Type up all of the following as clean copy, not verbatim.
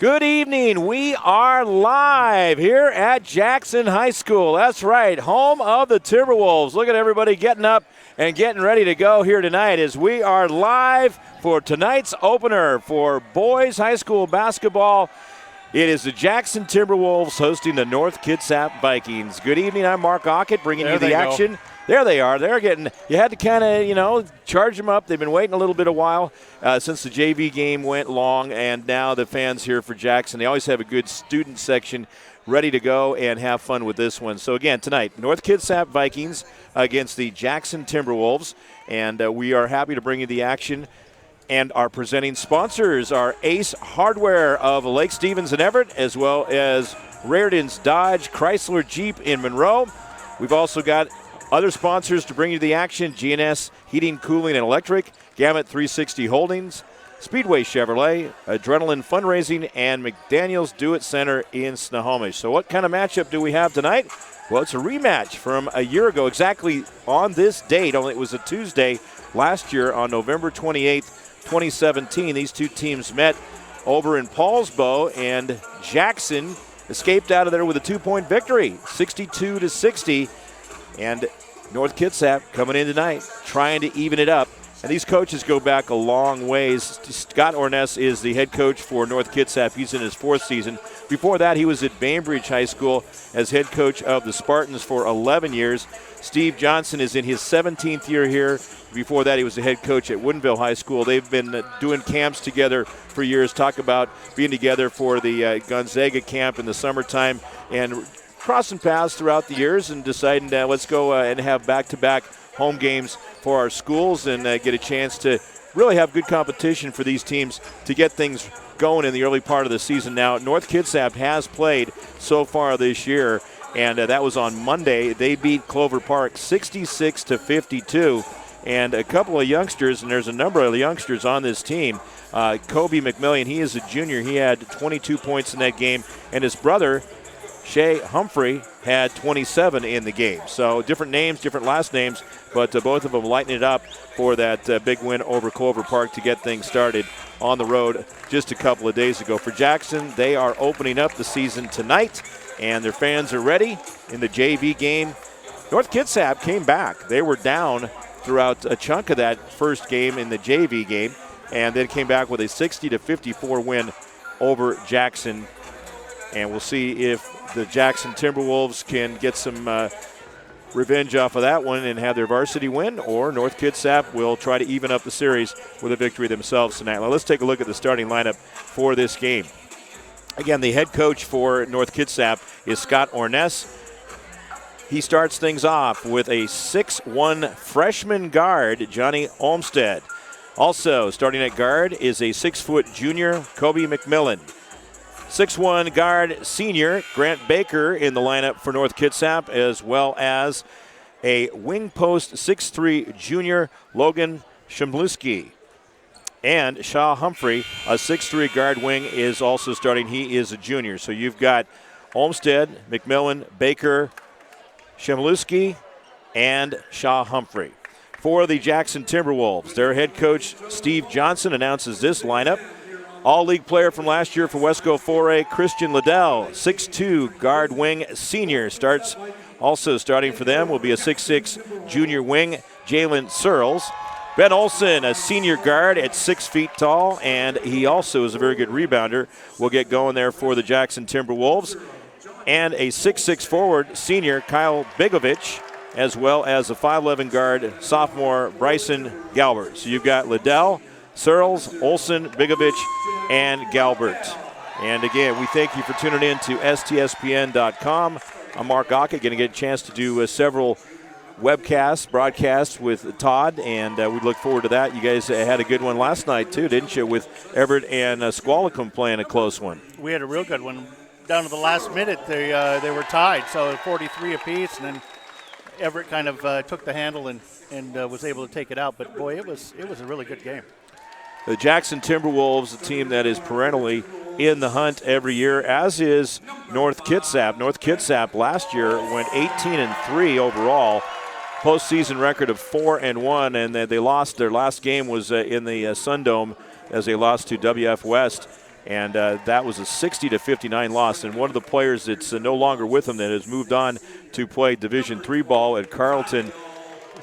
Good evening. We are live here at Jackson High School. That's right, home of the Timberwolves. Look at everybody getting up and getting ready to go here tonight as we are live for tonight's opener for boys high school basketball. It is the Jackson Timberwolves hosting the North Kitsap Vikings. Good evening. I'm Mark Ockett bringing you the action. There they are. They're getting – you had to kind of, charge them up. They've been waiting a little bit of while since the JV game went long, and now the fans here for Jackson. They always have a good student section ready to go and have fun with this one. So, again, tonight, North Kitsap Vikings against the Jackson Timberwolves, and we are happy to bring you the action. And our presenting sponsors are Ace Hardware of Lake Stevens and Everett, as well as Rairdon's Dodge Chrysler Jeep in Monroe. We've also got other sponsors to bring you the action: GNS Heating, Cooling, and Electric, Gamut 360 Holdings, Speedway Chevrolet, Adrenaline Fundraising, and McDaniel's Do-It Center in Snohomish. So what kind of matchup do we have tonight? Well, it's a rematch from a year ago, exactly on this date, only it was a Tuesday last year on November 28th, 2017. These two teams met over in Paulsbo, and Jackson escaped out of there with a 2-point victory, 62-60. And North Kitsap coming in tonight, trying to even it up. And these coaches go back a long ways. Scott Orness is the head coach for North Kitsap. He's in his 4th season. Before that, he was at Bainbridge High School as head coach of the Spartans for 11 years. Steve Johnson is in his 17th year here. Before that, he was the head coach at Woodinville High School. They've been doing camps together for years. Talk about being together for the Gonzaga camp in the summertime and crossing paths throughout the years and deciding let's go and have back-to-back home games for our schools and get a chance to really have good competition for these teams to get things going in the early part of the season. Now, North Kitsap has played so far this year, and that was on Monday. They beat Clover Park 66-52, and a couple of youngsters, and there's a number of youngsters on this team. Kobe McMillian, he is a junior. He had 22 points in that game, and his brother, Shea Humphrey, had 27 in the game. So different names, different last names, but both of them lighting it up for that big win over Clover Park to get things started on the road just a couple of days ago. For Jackson, they are opening up the season tonight, and their fans are ready in the JV game. North Kitsap came back. They were down throughout a chunk of that first game in the JV game, and then came back with a 60-54 win over Jackson. And we'll see if the Jackson Timberwolves can get some revenge off of that one and have their varsity win, or North Kitsap will try to even up the series with a victory themselves tonight. Now let's take a look at the starting lineup for this game. Again, the head coach for North Kitsap is Scott Orness. He starts things off with a 6'1 freshman guard, Johnny Olmstead. Also starting at guard is a 6-foot junior, Kobe McMillan. 6'1 guard senior Grant Baker in the lineup for North Kitsap, as well as a wing post 6'3 junior Logan Shemluski. And Shaw Humphrey, a 6'3 guard wing, is also starting. He is a junior. So you've got Olmstead, McMillan, Baker, Shemluski, and Shaw Humphrey. For the Jackson Timberwolves, their head coach Steve Johnson announces this lineup. All-league player from last year for Wesco 4A, Christian Liddell, 6'2 guard wing senior. Also starting for them will be a 6'6 junior wing, Jalen Searles. Ben Olson, a senior guard at 6 feet tall, and he also is a very good rebounder. Will get going there for the Jackson Timberwolves. And a 6'6 forward, senior Kyle Bigovich, as well as a 5'11 guard, sophomore Bryson Galbert. So you've got Liddell, Searles, Olson, Bigovich, and Galbert. And again, we thank you for tuning in to STSPN.com. I'm Mark Ockett, going to get a chance to do several broadcasts with Todd, and we look forward to that. You guys had a good one last night, too, didn't you, with Everett and Squalicum playing a close one? We had a real good one. Down to the last minute, they were tied, so 43 apiece, and then Everett kind of took the handle and was able to take it out. But, boy, it was a really good game. The Jackson Timberwolves, a team that is perennially in the hunt every year, as is North Kitsap. North Kitsap last year went 18-3 overall, postseason record of 4-1, and they lost. Their last game was in the Sun Dome as they lost to WF West And that was a 60-59 loss. And one of the players that's no longer with them that has moved on to play Division III ball at Carleton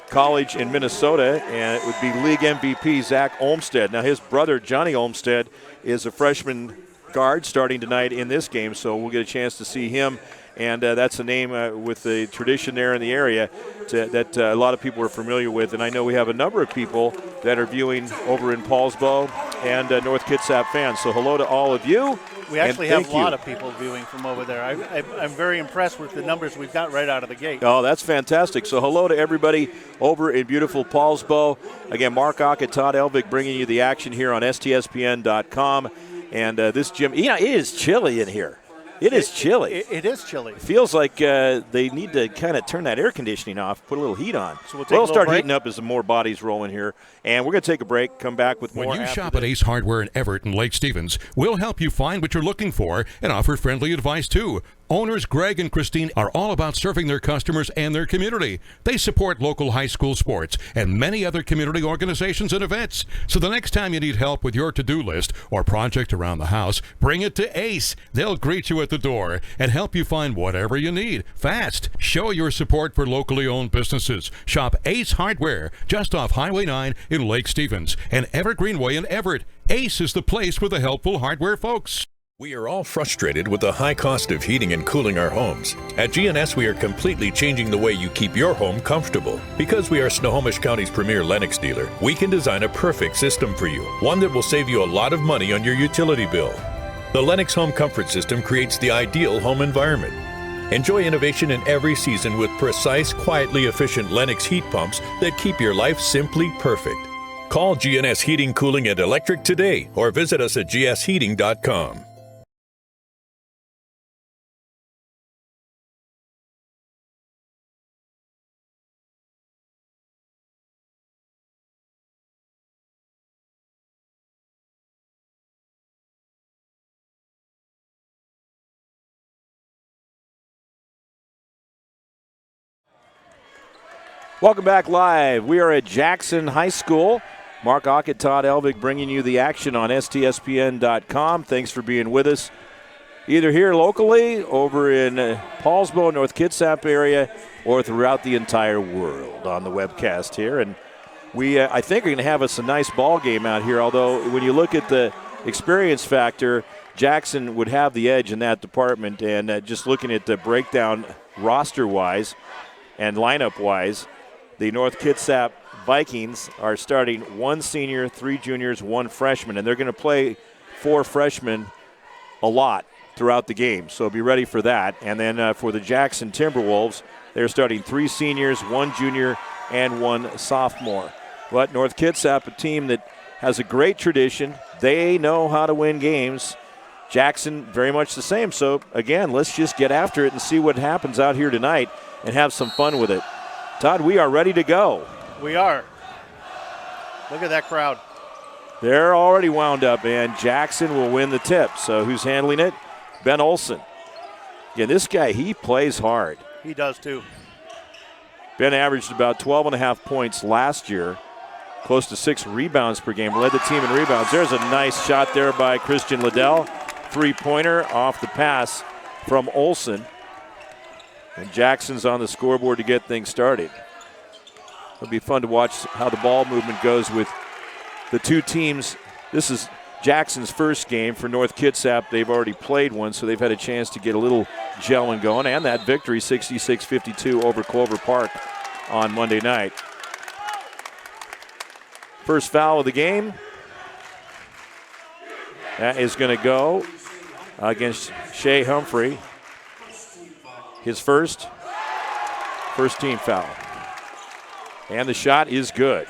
College in Minnesota, and it would be league MVP Zach Olmstead. Now his brother Johnny Olmstead is a freshman guard starting tonight in this game, so we'll get a chance to see him. And that's a name with the tradition there in the area that a lot of people are familiar with. And I know we have a number of people that are viewing over in Paulsbo and North Kitsap fans. So hello to all of you. We actually have a lot of people viewing from over there. I'm very impressed with the numbers we've got right out of the gate. Oh, that's fantastic. So hello to everybody over in beautiful Paulsbo. Again, Mark Ock and Todd Elvig bringing you the action here on STSPN.com. And this gym, it is chilly in here. It is chilly. It is chilly. It feels like they need to kind of turn that air conditioning off, put a little heat on. So we'll start heating up as some more bodies roll in here. And we're going to take a break, come back with more. When you shop at Ace Hardware in Everett and Lake Stevens, we'll help you find what you're looking for and offer friendly advice too. Owners Greg and Christine are all about serving their customers and their community. They support local high school sports and many other community organizations and events. So the next time you need help with your to-do list or project around the house, bring it to Ace. They'll greet you at the door and help you find whatever you need fast. Show your support for locally owned businesses. Shop Ace Hardware just off Highway 9 in Lake Stevens and Evergreenway in Everett. Ace is the place for the helpful hardware folks. We are all frustrated with the high cost of heating and cooling our homes. At GNS, we are completely changing the way you keep your home comfortable. Because we are Snohomish County's premier Lennox dealer, we can design a perfect system for you, one that will save you a lot of money on your utility bill. The Lennox Home Comfort System creates the ideal home environment. Enjoy innovation in every season with precise, quietly efficient Lennox heat pumps that keep your life simply perfect. Call GNS Heating, Cooling, and Electric today or visit us at gsheating.com. Welcome back live. We are at Jackson High School. Mark Ock and Todd Elvig bringing you the action on STSPN.com. Thanks for being with us, either here locally, over in Paulsbo, North Kitsap area, or throughout the entire world on the webcast here. And we, I think, are going to have us a nice ball game out here, although when you look at the experience factor, Jackson would have the edge in that department. And just looking at the breakdown roster-wise and lineup-wise, the North Kitsap Vikings are starting one senior, three juniors, one freshman, and they're going to play four freshmen a lot throughout the game, so be ready for that. And then for the Jackson Timberwolves, they're starting three seniors, one junior, and one sophomore. But North Kitsap, a team that has a great tradition. They know how to win games. Jackson, very much the same. So, again, let's just get after it and see what happens out here tonight and have some fun with it. Todd, we are ready to go. We are. Look at that crowd. They're already wound up, and Jackson will win the tip. So who's handling it? Ben Olson. Again, this guy, he plays hard. He does too. Ben averaged about 12.5 points last year, close to 6 rebounds per game. Led the team in rebounds. There's a nice shot there by Christian Liddell. Three-pointer off the pass from Olson. And Jackson's on the scoreboard to get things started. It'll be fun to watch how the ball movement goes with the two teams. This is Jackson's first game. For North Kitsap, they've already played one, so they've had a chance to get a little gelling going. And that victory, 66-52 over Clover Park on Monday night. First foul of the game. That is going to go against Shea Humphrey. His first team foul. And the shot is good.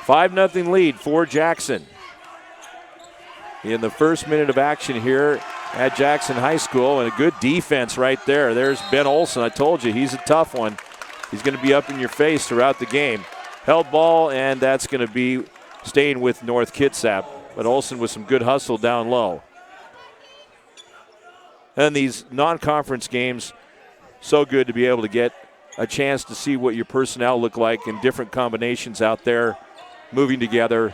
$5-0 lead for Jackson. In the first minute of action here at Jackson High School, and a good defense right there. There's Ben Olson. I told you, he's a tough one. He's going to be up in your face throughout the game. Held ball, and that's going to be staying with North Kitsap. But Olson with some good hustle down low. And these non-conference games, so good to be able to get a chance to see what your personnel look like in different combinations out there moving together,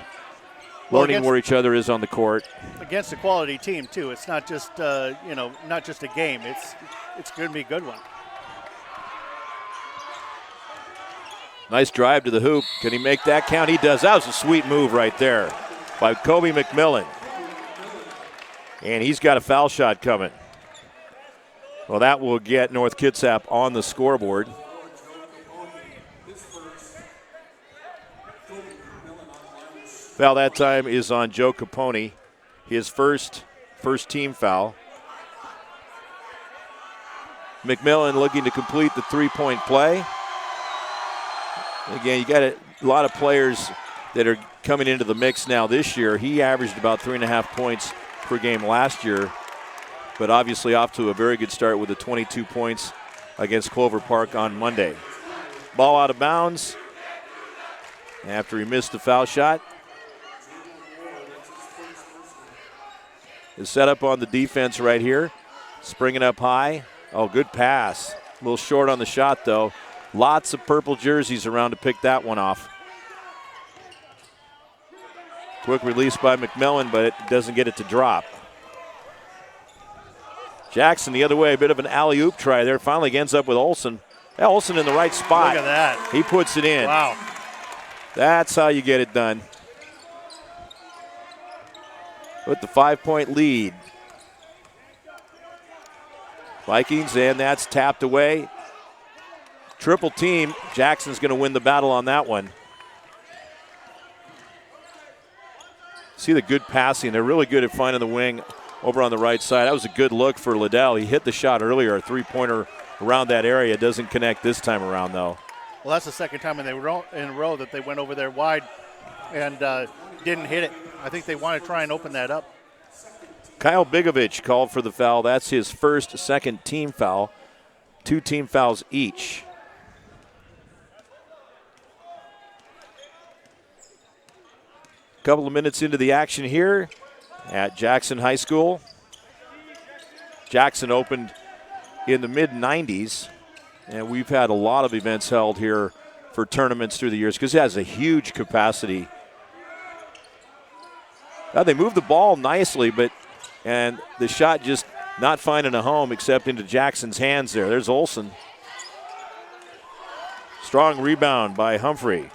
learning where each other is on the court. Against a quality team, too. It's not just, not just a game. It's going to be a good one. Nice drive to the hoop. Can he make that count? He does. That was a sweet move right there by Kobe McMillan. And he's got a foul shot coming. Well, that will get North Kitsap on the scoreboard. Foul that time is on Joe Capone. His first team foul. McMillan looking to complete the three-point play. Again, you got a lot of players that are coming into the mix now this year. He averaged about 3.5 points per game last year, but obviously off to a very good start with the 22 points against Clover Park on Monday. Ball out of bounds after he missed the foul shot. The setup on the defense right here. Springing up high. Oh, good pass. A little short on the shot, though. Lots of purple jerseys around to pick that one off. Quick release by McMillan, but it doesn't get it to drop. Jackson the other way, a bit of an alley-oop try there. Finally ends up with Olson. Yeah, Olson in the right spot. Look at that. He puts it in. Wow. That's how you get it done. With the 5-point lead. Vikings, and that's tapped away. Triple team. Jackson's going to win the battle on that one. See the good passing. They're really good at finding the wing over on the right side. That was a good look for Liddell. He hit the shot earlier, a three-pointer around that area. Doesn't connect this time around, though. Well, that's the second time in a row that they went over there wide and didn't hit it. I think they want to try and open that up. Kyle Bigovich called for the foul. That's his second team foul. 2 team fouls each. Couple of minutes into the action here at Jackson High School. Jackson opened in the mid-90s, and we've had a lot of events held here for tournaments through the years because it has a huge capacity. Now they moved the ball nicely, and the shot just not finding a home except into Jackson's hands there. There's Olson. Strong rebound by Humphrey.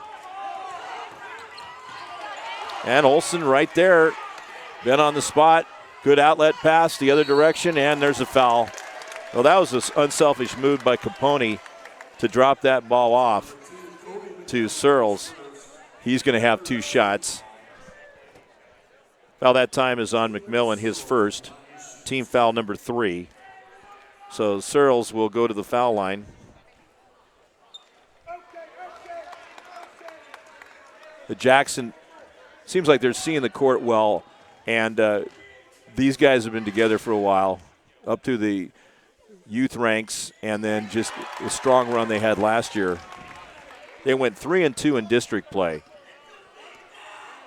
And Olson right there, been on the spot. Good outlet pass the other direction, and there's a foul. Well, that was an unselfish move by Capone to drop that ball off to Searles. He's going to have 2 shots. Foul that time is on McMillan, his first. Team foul number 3. So Searles will go to the foul line. The Jackson seems like they're seeing the court well, and these guys have been together for a while, up to the youth ranks, and then just the strong run they had last year. They went 3-2 in district play.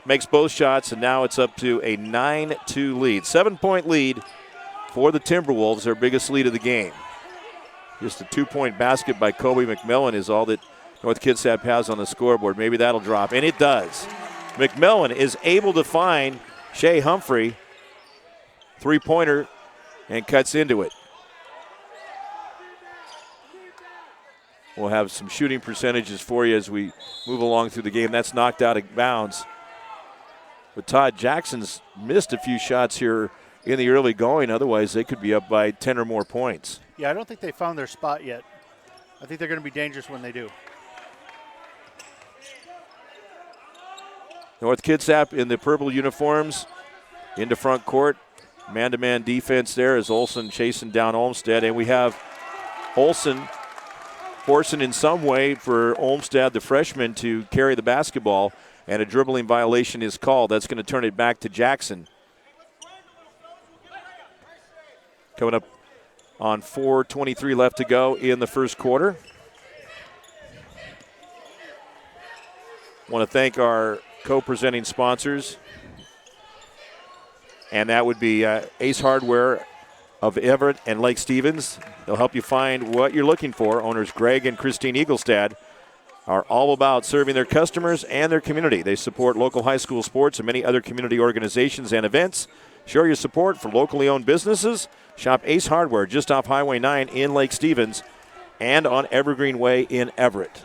Makes both shots, and now it's up to a 9-2 lead. 7-point lead for the Timberwolves, their biggest lead of the game. Just a 2-point basket by Kobe McMillan is all that North Kitsap has on the scoreboard. Maybe that'll drop, and it does. McMillan is able to find Shea Humphrey, 3-pointer, and cuts into it. We'll have some shooting percentages for you as we move along through the game. That's knocked out of bounds. But Todd, Jackson's missed a few shots here in the early going. Otherwise, they could be up by 10 or more points. Yeah, I don't think they found their spot yet. I think they're going to be dangerous when they do. North Kitsap in the purple uniforms into front court. Man-to-man defense there as Olson chasing down Olmstead. And we have Olson forcing in some way for Olmstead, the freshman, to carry the basketball. And a dribbling violation is called. That's going to turn it back to Jackson. Coming up on 4:23 left to go in the first quarter. Want to thank our co-presenting sponsors, and that would be Ace Hardware of Everett and Lake Stevens. They'll help you find what you're looking for. Owners Greg and Christine Eaglestad are all about serving their customers and their community. They support local high school sports and many other community organizations and events. Show your support for locally owned businesses. Shop Ace Hardware just off Highway 9 in Lake Stevens and on Evergreen Way in Everett.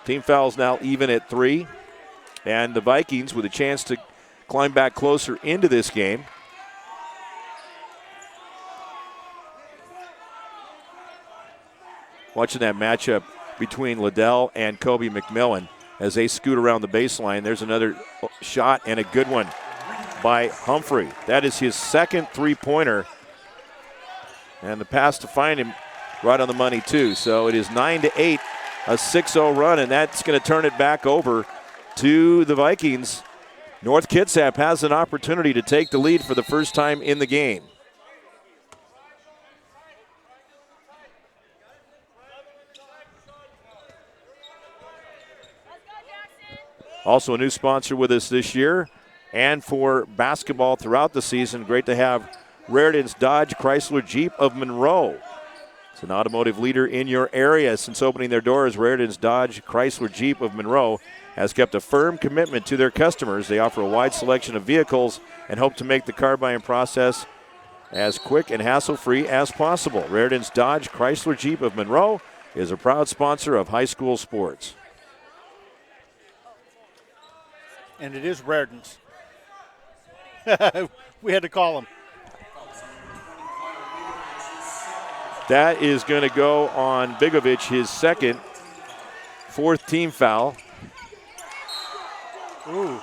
Team fouls now even at 3. And the Vikings with a chance to climb back closer into this game. Watching that matchup between Liddell and Kobe McMillan as they scoot around the baseline. There's another shot and a good one by Humphrey. That is his second three-pointer. And the pass to find him right on the money, too. So it is 9-8, a 6-0 run, and that's going to turn it back over to the Vikings. North Kitsap has an opportunity to take the lead for the first time in the game. Also a new sponsor with us this year, and for basketball throughout the season, great to have Raritan's Dodge Chrysler Jeep of Monroe. It's an automotive leader in your area. Since opening their doors, Raritan's Dodge Chrysler Jeep of Monroe has kept a firm commitment to their customers. They offer a wide selection of vehicles and hope to make the car buying process as quick and hassle-free as possible. Raritan's Dodge Chrysler Jeep of Monroe is a proud sponsor of high school sports. And it is Raritan's. We had to call him. That is going to go on Bigovic, his second, fourth team foul. Ooh. You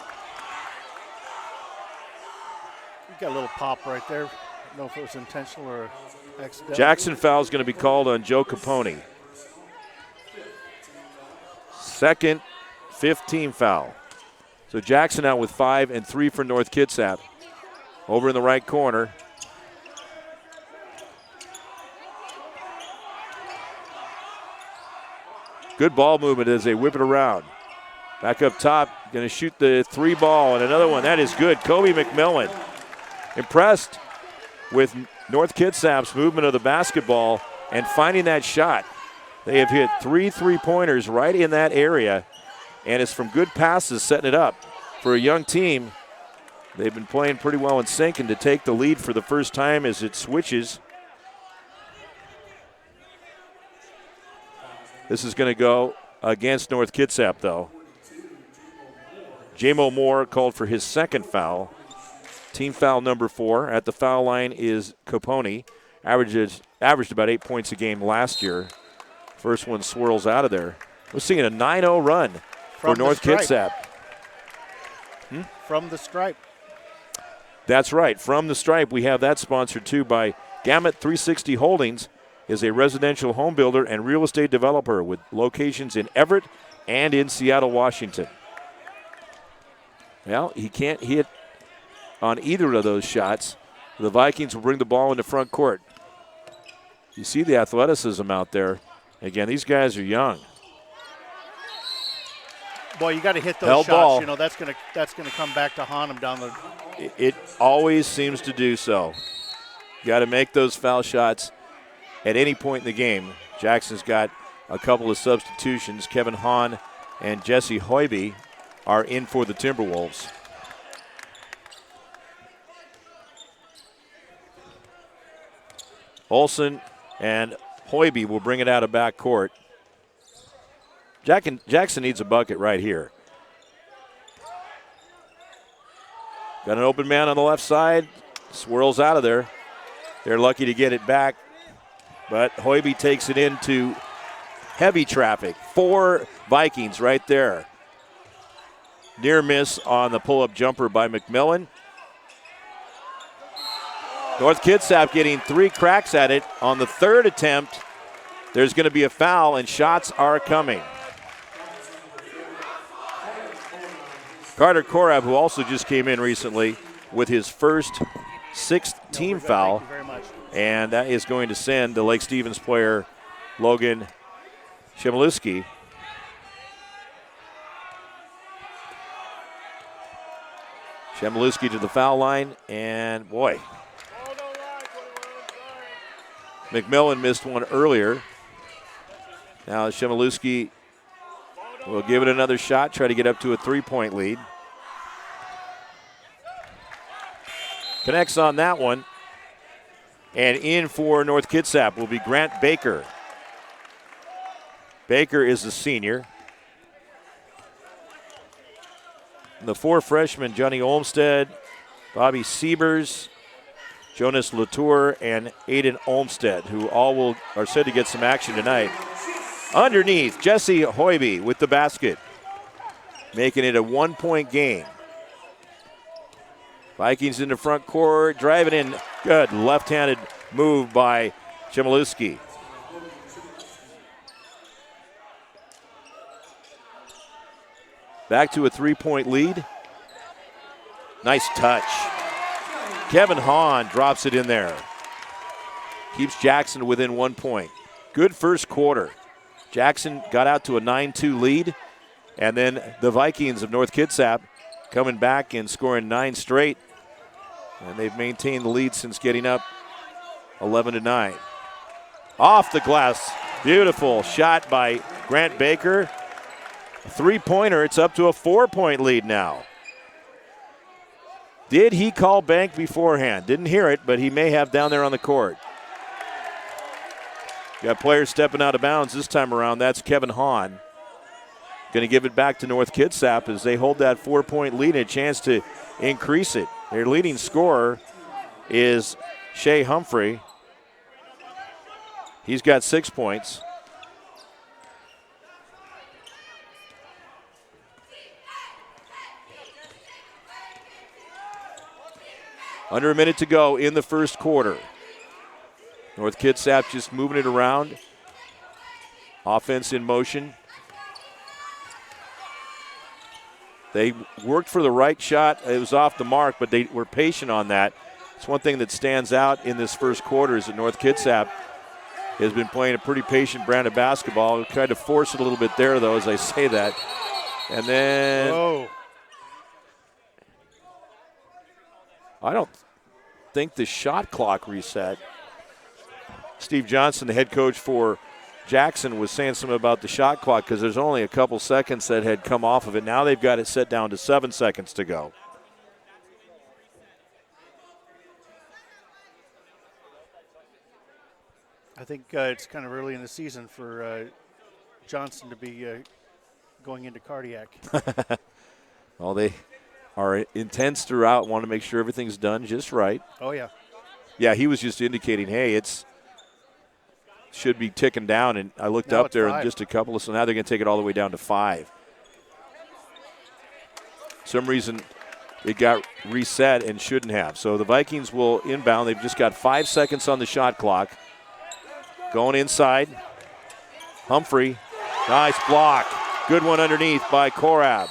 got a little pop right there. I don't know if it was intentional or accidental. Jackson foul is going to be called on Joe Capone. Second, fifth team foul. So Jackson out with 5 and 3 for North Kitsap. Over in the right corner. Good ball movement as they whip it around. Back up top, going to shoot the 3 ball, and another one. That is good. Kobe McMillan. Impressed with North Kitsap's movement of the basketball and finding that shot. They have hit 3 3-pointers right in that area, and it's from good passes setting it up. For a young team, they've been playing pretty well in sync, and to take the lead for the first time as it switches. This is going to go against North Kitsap, though. J-Mo Moore called for his second foul. Team foul number 4. At the foul line is Capone. Averaged about 8 points a game last year. First one swirls out of there. We're seeing a 9-0 run for North Kitsap. From the stripe. That's right. From the stripe, we have that sponsored, too, by Gamut 360 Holdings. Is a residential home builder and real estate developer with locations in Everett and in Seattle, Washington. Well, he can't hit on either of those shots. The Vikings will bring the ball into front court. You see the athleticism out there. Again, these guys are young. Boy, you got to hit those Held shots. ball. You know that's gonna come back to haunt them down the. It always seems to do so. You got to make those foul shots at any point in the game. Jackson's got a couple of substitutions. Kevin Hahn and Jesse Hoiby are in for the Timberwolves. Olsen and Hoiby will bring it out of backcourt. Jackson needs a bucket right here. Got an open man on the left side. Swirls out of there. They're lucky to get it back. But Hoiby takes it into heavy traffic. 4 Vikings right there. Near miss on the pull-up jumper by McMillan. North Kitsap getting 3 cracks at it. On the third attempt, there's going to be a foul, and shots are coming. Carter Korab, who also just came in recently with his first 6th team foul. Thank you very much. And that is going to send the Lake Stevens player, Logan Shemiluski. Shemiluski to the foul line, and boy, McMillan missed one earlier. Now Chmielewski will give it another shot, try to get up to a 3-point lead. Connects on that one. And in for North Kitsap will be Grant Baker. Baker is a senior. And the 4 freshmen, Johnny Olmstead, Bobby Siebers, Jonas Latour, and Aiden Olmstead, who all are said to get some action tonight. Underneath, Jesse Hoiby with the basket, making it a 1-point game. Vikings in the front court, driving in. Good left-handed move by Chmielewski. Back to a 3-point lead. Nice touch. Kevin Hahn drops it in there. Keeps Jackson within 1 point. Good first quarter. Jackson got out to a 9-2 lead. And then the Vikings of North Kitsap coming back and scoring 9 straight. And they've maintained the lead since getting up 11-9. Off the glass. Beautiful shot by Grant Baker. A 3-pointer. It's up to a 4-point lead now. Did he call bank beforehand? Didn't hear it, but he may have down there on the court. Got players stepping out of bounds this time around. That's Kevin Hahn. Going to give it back to North Kitsap as they hold that 4-point lead and a chance to increase it. Their leading scorer is Shea Humphrey. He's got 6 points. Under a minute to go in the first quarter. North Kitsap just moving it around. Offense in motion. They worked for the right shot. It was off the mark, but they were patient on that. It's one thing that stands out in this first quarter is that North Kitsap has been playing a pretty patient brand of basketball. We tried to force it a little bit there, though, as I say that. And then I don't think the shot clock reset. Steve Johnson, the head coach for Jackson, was saying something about the shot clock because there's only a couple seconds that had come off of it. Now they've got it set down to 7 seconds to go. I think it's kind of early in the season for Johnson to be going into cardiac. Well, they are intense throughout, want to make sure everything's done just right. Oh, yeah. Yeah, he was just indicating, hey, it's should be ticking down, and I looked up there 5. and just a couple of, so now they're going to take it all the way down to 5. Some reason it got reset and shouldn't have. So the Vikings will inbound. They've just got 5 seconds on the shot clock. Going inside. Humphrey, nice block. Good one underneath by Korab.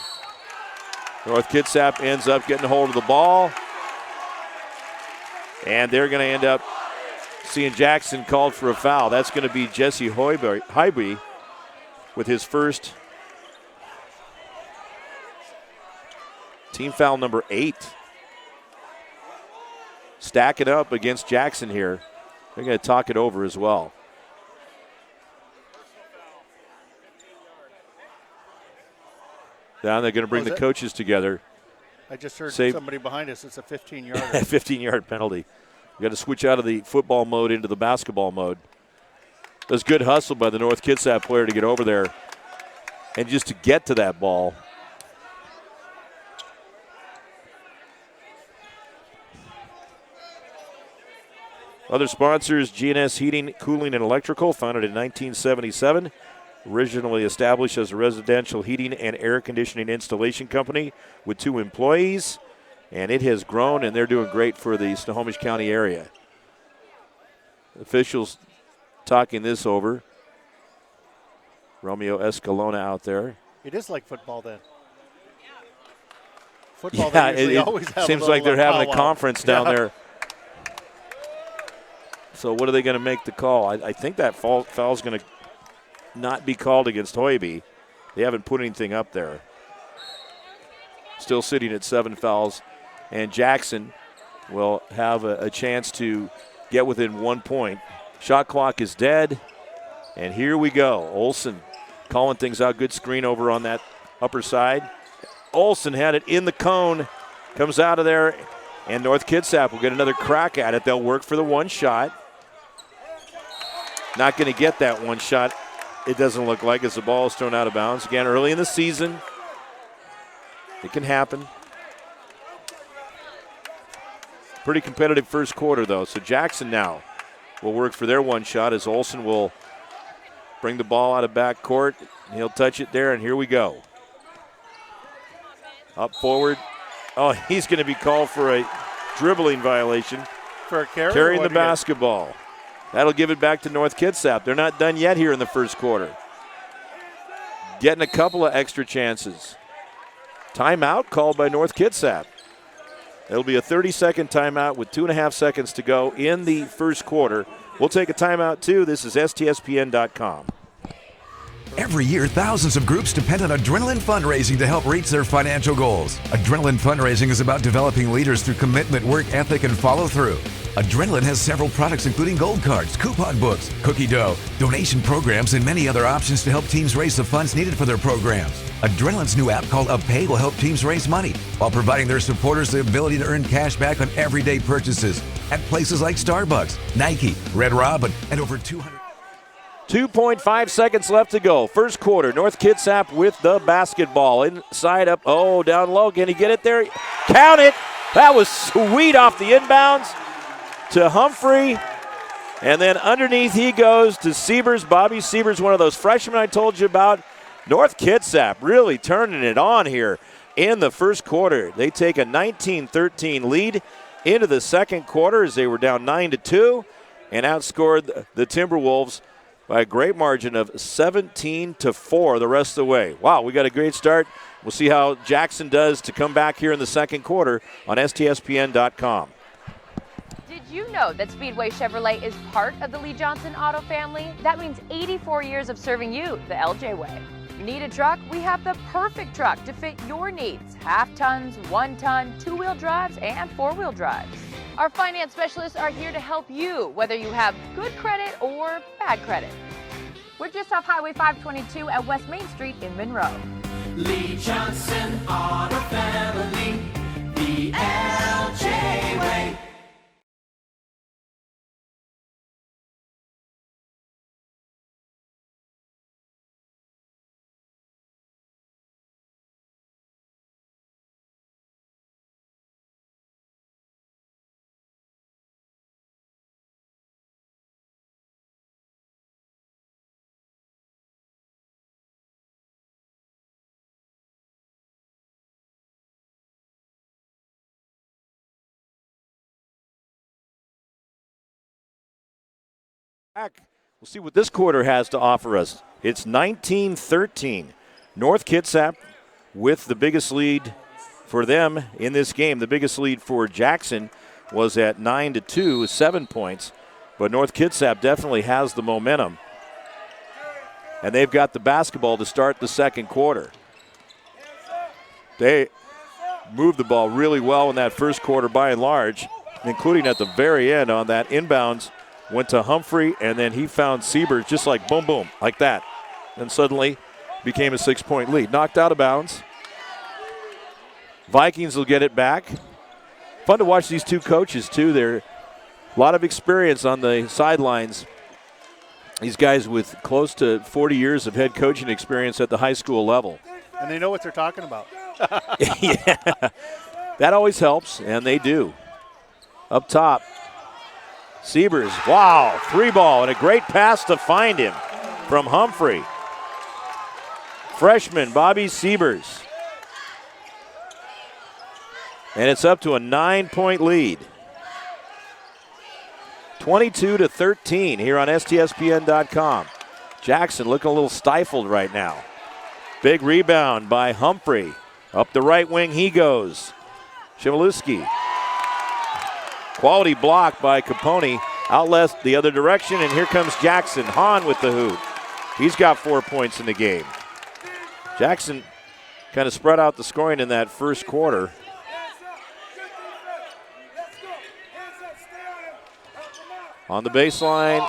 North Kitsap ends up getting a hold of the ball. And they're going to end up seeing Jackson called for a foul. That's going to be Jesse Hoiby with his first team foul number 8. Stack it up against Jackson here. They're going to talk it over as well. Now they're going to bring the coaches together. I just heard somebody behind us. It's a 15-yarder. 15-yard penalty. We got to switch out of the football mode into the basketball mode. That's good hustle by the North Kitsap player to get over there and just to get to that ball. Other sponsors, G&S Heating, Cooling, and Electrical, founded in 1977. Originally established as a residential heating and air conditioning installation company with 2 employees. And it has grown, and they're doing great for the Snohomish County area. Officials talking this over. Romeo Escalona out there. It is like football then. Football, yeah, they usually always have seems like they're having a conference down there. So what are they going to make the call? I think that foul's going to not be called against Hoiby. They haven't put anything up there. Still sitting at 7 fouls. And Jackson will have a chance to get within 1 point. Shot clock is dead. And here we go. Olsen calling things out. Good screen over on that upper side. Olsen had it in the cone. Comes out of there. And North Kitsap will get another crack at it. They'll work for the one shot. Not going to get that one shot. It doesn't look like, as the ball is thrown out of bounds. Again, early in the season. It can happen. Pretty competitive first quarter, though. So Jackson now will work for their one shot as Olsen will bring the ball out of backcourt. He'll touch it there, and here we go. Up forward. Oh, he's going to be called for a dribbling violation. For a carry? Carrying the basketball. That'll give it back to North Kitsap. They're not done yet here in the first quarter. Getting a couple of extra chances. Timeout called by North Kitsap. It'll be a 30-second timeout with 2.5 seconds to go in the first quarter. We'll take a timeout, too. This is STSPN.com. Every year, thousands of groups depend on Adrenaline Fundraising to help reach their financial goals. Adrenaline Fundraising is about developing leaders through commitment, work ethic, and follow-through. Adrenaline has several products including gold cards, coupon books, cookie dough, donation programs, and many other options to help teams raise the funds needed for their programs. Adrenaline's new app called UpPay will help teams raise money while providing their supporters the ability to earn cash back on everyday purchases at places like Starbucks, Nike, Red Robin, and over 200. 2.5 seconds left to go. First quarter, North Kitsap with the basketball. Inside up, down low. Can he get it there? Count it. That was sweet off the inbounds to Humphrey. And then underneath he goes to Siebers. Bobby Siebers, one of those freshmen I told you about. North Kitsap really turning it on here in the first quarter. They take a 19-13 lead into the second quarter as they were down 9-2 and outscored the Timberwolves by a great margin of 17-4 the rest of the way. Wow, we got a great start. We'll see how Jackson does to come back here in the second quarter on STSPN.com. Did you know that Speedway Chevrolet is part of the Lee Johnson Auto family? That means 84 years of serving you the LJ way. Need a truck? We have the perfect truck to fit your needs. Half tons, 1 ton, 2-wheel drives, and 4-wheel drives. Our finance specialists are here to help you, whether you have good credit or bad credit. We're just off Highway 522 at West Main Street in Monroe. Lee Johnson Auto Family, the LJ way. We'll see what this quarter has to offer us. It's 19-13. North Kitsap with the biggest lead for them in this game. The biggest lead for Jackson was at 9-2, 7 points. But North Kitsap definitely has the momentum. And they've got the basketball to start the second quarter. They moved the ball really well in that first quarter by and large, including at the very end on that inbounds. Went to Humphrey, and then he found Siebers just like boom, boom, like that. And suddenly became a 6-point lead. Knocked out of bounds. Vikings will get it back. Fun to watch these two coaches, too. They're a lot of experience on the sidelines. These guys with close to 40 years of head coaching experience at the high school level. And they know what they're talking about. Yeah, that always helps, and they do. Up top. Siebers, wow, 3-ball, and a great pass to find him from Humphrey. Freshman Bobby Siebers. And it's up to a 9-point lead. 22-13 here on STSPN.com. Jackson looking a little stifled right now. Big rebound by Humphrey. Up the right wing he goes. Chmielewski. Quality block by Capone. Outlet the other direction, and here comes Jackson. Hahn with the hoop. He's got 4 points in the game. Jackson kind of spread out the scoring in that first quarter. On the baseline,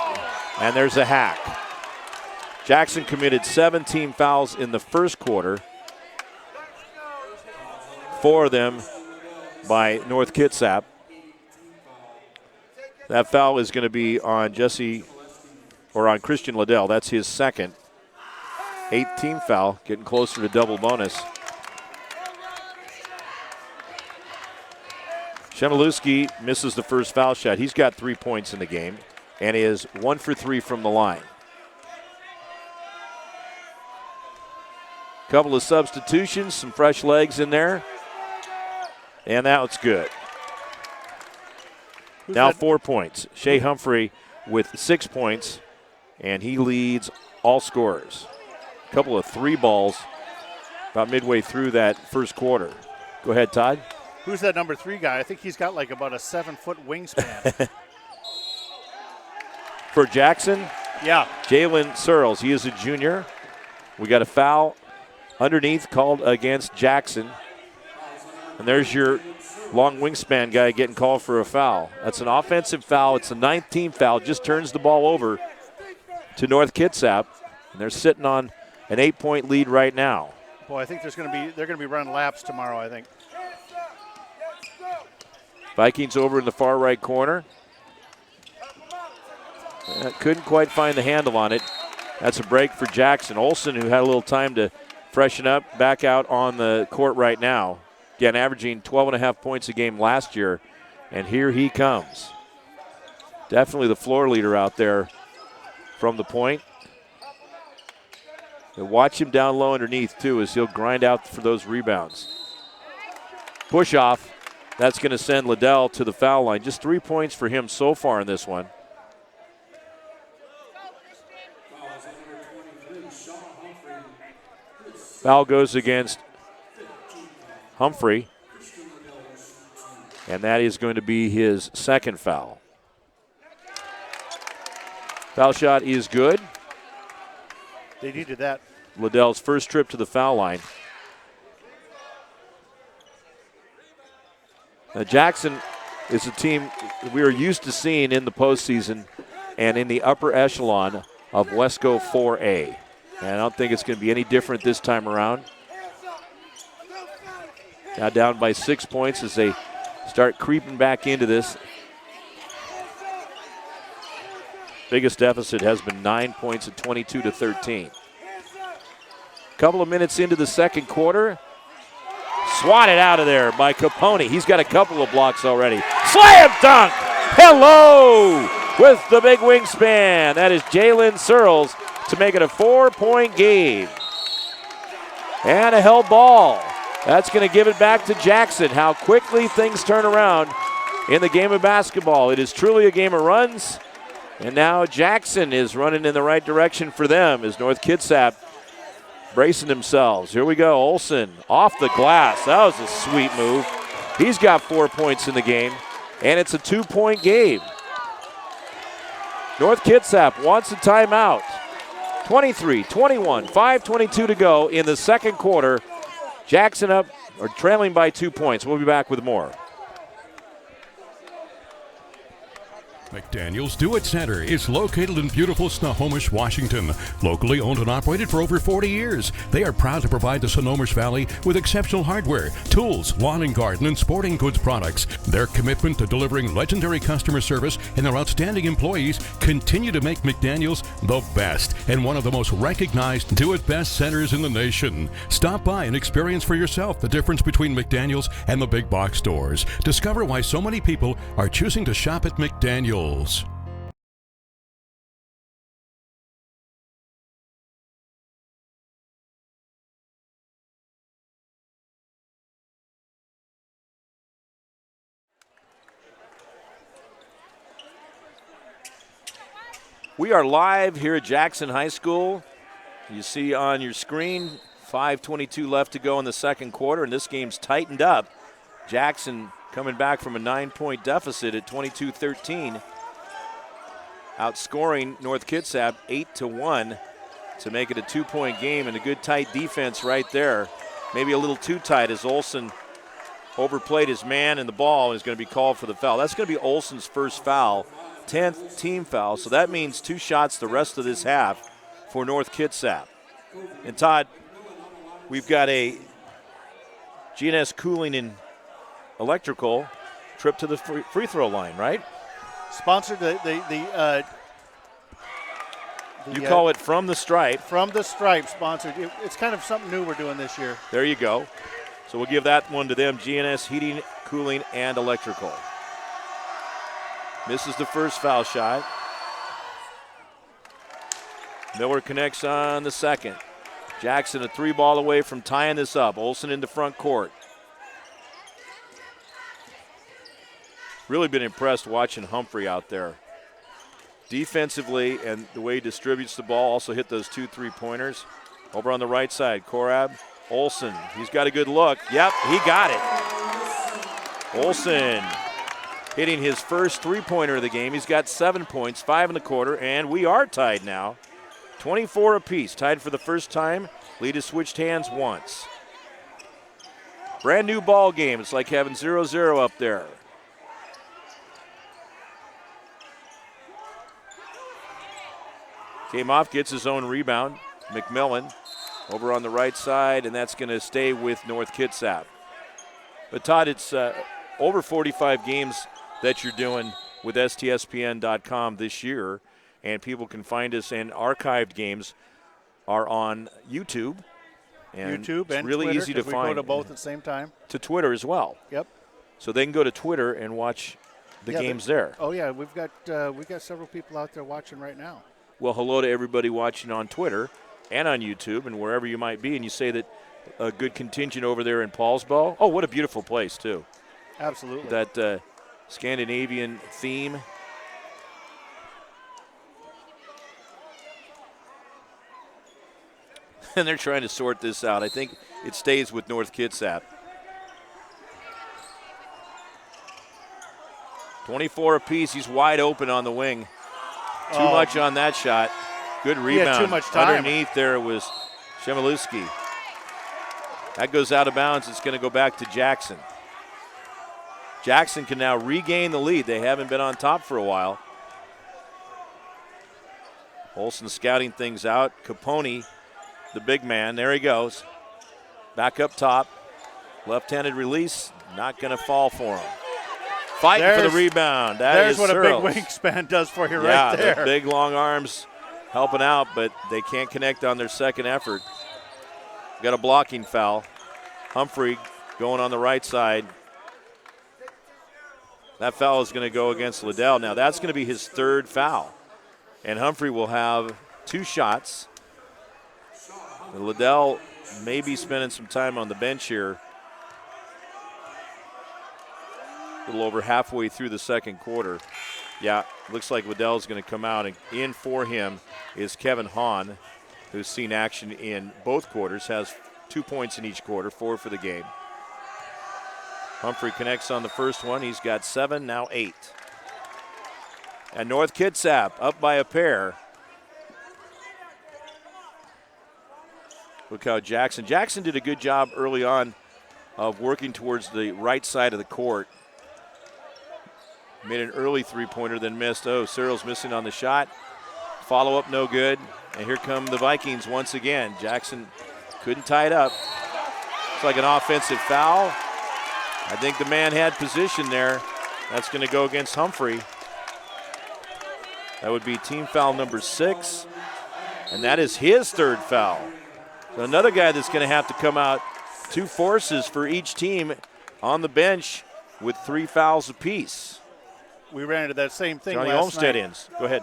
and there's a hack. Jackson committed 17 fouls in the first quarter. 4 of them by North Kitsap. That foul is going to be on on Christian Liddell. That's his second. 8-team foul, getting closer to double bonus. Chmielewski misses the first foul shot. He's got 3 points in the game and is 1 for 3 from the line. Couple of substitutions, some fresh legs in there. And that was good. Now 4 points. Shea Humphrey with 6 points, and he leads all scorers. A couple of 3 balls about midway through that first quarter. Go ahead, Todd. Who's that number 3 guy? I think he's got like about a 7-foot wingspan. For Jackson, yeah. Jalen Searles. He is a junior. We got a foul underneath called against Jackson. And there's your long wingspan guy getting called for a foul. That's an offensive foul. It's a 19th foul. Just turns the ball over to North Kitsap. And they're sitting on an 8-point lead right now. Boy, I think they're going to be running laps tomorrow, I think. Vikings over in the far right corner. Couldn't quite find the handle on it. That's a break for Jackson. Olsen, who had a little time to freshen up, back out on the court right now. Again, averaging 12.5 points a game last year, and here he comes. Definitely the floor leader out there from the point. And watch him down low underneath, too, as he'll grind out for those rebounds. Push off. That's going to send Liddell to the foul line. Just 3 points for him so far in this one. Foul goes against Humphrey, and that is going to be his second foul. Foul shot is good. They needed that. Liddell's first trip to the foul line. Now Jackson is a team we are used to seeing in the postseason and in the upper echelon of Wesco 4A. And I don't think it's going to be any different this time around. Now down by 6 points as they start creeping back into this. Biggest deficit has been 9 points at 22-13. Couple of minutes into the second quarter. Swatted out of there by Capone. He's got a couple of blocks already. Slam dunk! Hello! With the big wingspan. That is Jalen Searles to make it a 4-point game. And a held ball. That's going to give it back to Jackson. How quickly things turn around in the game of basketball. It is truly a game of runs. And now Jackson is running in the right direction for them as North Kitsap bracing themselves. Here we go. Olsen off the glass. That was a sweet move. He's got 4 points in the game, and it's a 2-point game. North Kitsap wants a timeout. 23-21, 5:22 to go in the second quarter. Jackson up or trailing by 2 points. We'll be back with more. McDaniel's Do It Center is located in beautiful Snohomish, Washington. Locally owned and operated for over 40 years, they are proud to provide the Snohomish Valley with exceptional hardware, tools, lawn and garden, and sporting goods products. Their commitment to delivering legendary customer service and their outstanding employees continue to make McDaniel's the best and one of the most recognized Do It Best centers in the nation. Stop by and experience for yourself the difference between McDaniel's and the big box stores. Discover why so many people are choosing to shop at McDaniel's. We are live here at Jackson High School. You see on your screen, 5:22 left to go in the second quarter, and this game's tightened up. Jackson coming back from a 9-point deficit at 22-13, outscoring North Kitsap 8-1 to make it a 2-point game, and a good tight defense right there. Maybe a little too tight as Olsen overplayed his man in the ball and is going to be called for the foul. That's going to be Olsen's first foul, 10th team foul, so that means 2 shots the rest of this half for North Kitsap. And Todd, we've got a GNS Cooling and Electrical trip to the free throw line, right? Sponsored You call it From the Stripe. From the Stripe sponsored. It's kind of something new we're doing this year. There you go. So we'll give that one to them, GNS Heating, Cooling, and Electrical. Misses the first foul shot. Miller connects on the second. Jackson a 3-ball away from tying this up. Olsen into front court. Really been impressed watching Humphrey out there. Defensively and the way he distributes the ball, also hit those 2 3-pointers. Over on the right side, Korab, Olsen. He's got a good look. Yep, he got it. Olsen hitting his first 3-pointer of the game. He's got 7 points, 5 in the quarter, and we are tied now. 24 apiece, tied for the first time. Lead has switched hands once. Brand new ball game. It's like having 0-0 up there. Came off, gets his own rebound. McMillan over on the right side, and that's going to stay with North Kitsap. But Todd, it's over 45 games that you're doing with STSPN.com this year, and people can find us, and archived games are on YouTube. And YouTube it's and really Twitter, easy to we find. go to both at the same time. To Twitter as well. Yep. So they can go to Twitter and watch the games there. Oh yeah, we've got several people out there watching right now. Well, hello to everybody watching on Twitter and on YouTube and wherever you might be. And you say that a good contingent over there in Paulsbo. Oh, what a beautiful place, too. Absolutely. That Scandinavian theme. And they're trying to sort this out. I think it stays with North Kitsap. 24 apiece. He's wide open on the wing. Too much on that shot. Good rebound. He had too much time. Underneath there was Shemiluski. That goes out of bounds. It's going to go back to Jackson. Jackson can now regain the lead. They haven't been on top for a while. Olsen scouting things out. Capone, the big man, there he goes. Back up top. Left-handed release. Not going to fall for him. Fighting for the rebound. There's what Searles. a big wingspan does for you right there. Yeah, the big long arms helping out, but they can't connect on their second effort. Got a blocking foul. Humphrey going on the right side. That foul is going to go against Liddell. Now that's going to be his third foul. And Humphrey will have 2 shots. And Liddell may be spending some time on the bench here. A little over halfway through the second quarter. Yeah, looks like Liddell's going to come out, and in for him is Kevin Hahn, who's seen action in both quarters, has 2 points in each quarter, 4 for the game. Humphrey connects on the first one. He's got 7, now 8. And North Kitsap up by a pair. Look how Jackson did a good job early on of working towards the right side of the court. Made an early 3-pointer, then missed. Oh, Searles missing on the shot. Follow-up no good. And here come the Vikings once again. Jackson couldn't tie it up. It's like an offensive foul. I think the man had position there. That's going to go against Humphrey. That would be team foul number 6. And that is his third foul. So another guy that's going to have to come out 2 forces for each team on the bench with 3 fouls apiece. We ran into that same thing Johnny last Olmstead night. ends. Go ahead.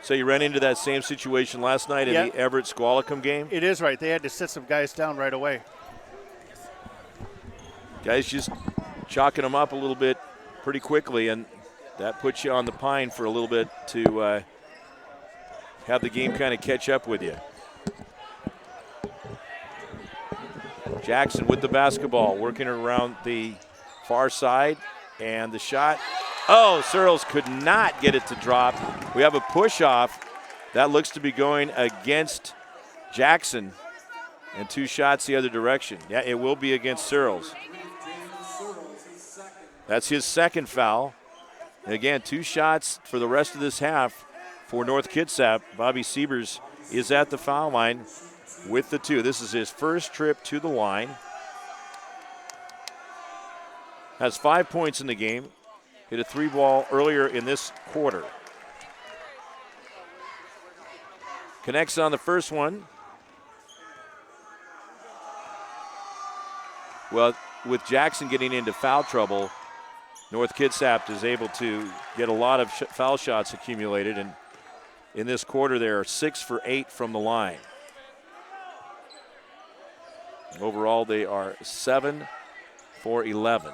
So you ran into that same situation last night in the Everett-Squalicum game? It is right. They had to sit some guys down right away. Guys just chalking them up a little bit pretty quickly, and that puts you on the pine for a little bit to have the game kind of catch up with you. Jackson with the basketball, working around the far side, and the shot. Oh, Searles could not get it to drop. We have a push-off. That looks to be going against Jackson, and 2 shots the other direction. Yeah, it will be against Searles. That's his second foul. And again, 2 shots for the rest of this half for North Kitsap. Bobby Siebers is at the foul line with the 2. This is his first trip to the line. Has 5 points in the game. Hit a 3-ball earlier in this quarter. Connects on the first one. Well, with Jackson getting into foul trouble, North Kitsap is able to get a lot of foul shots accumulated, and in this quarter they are 6 for 8 from the line. Overall, they are 7 for 11.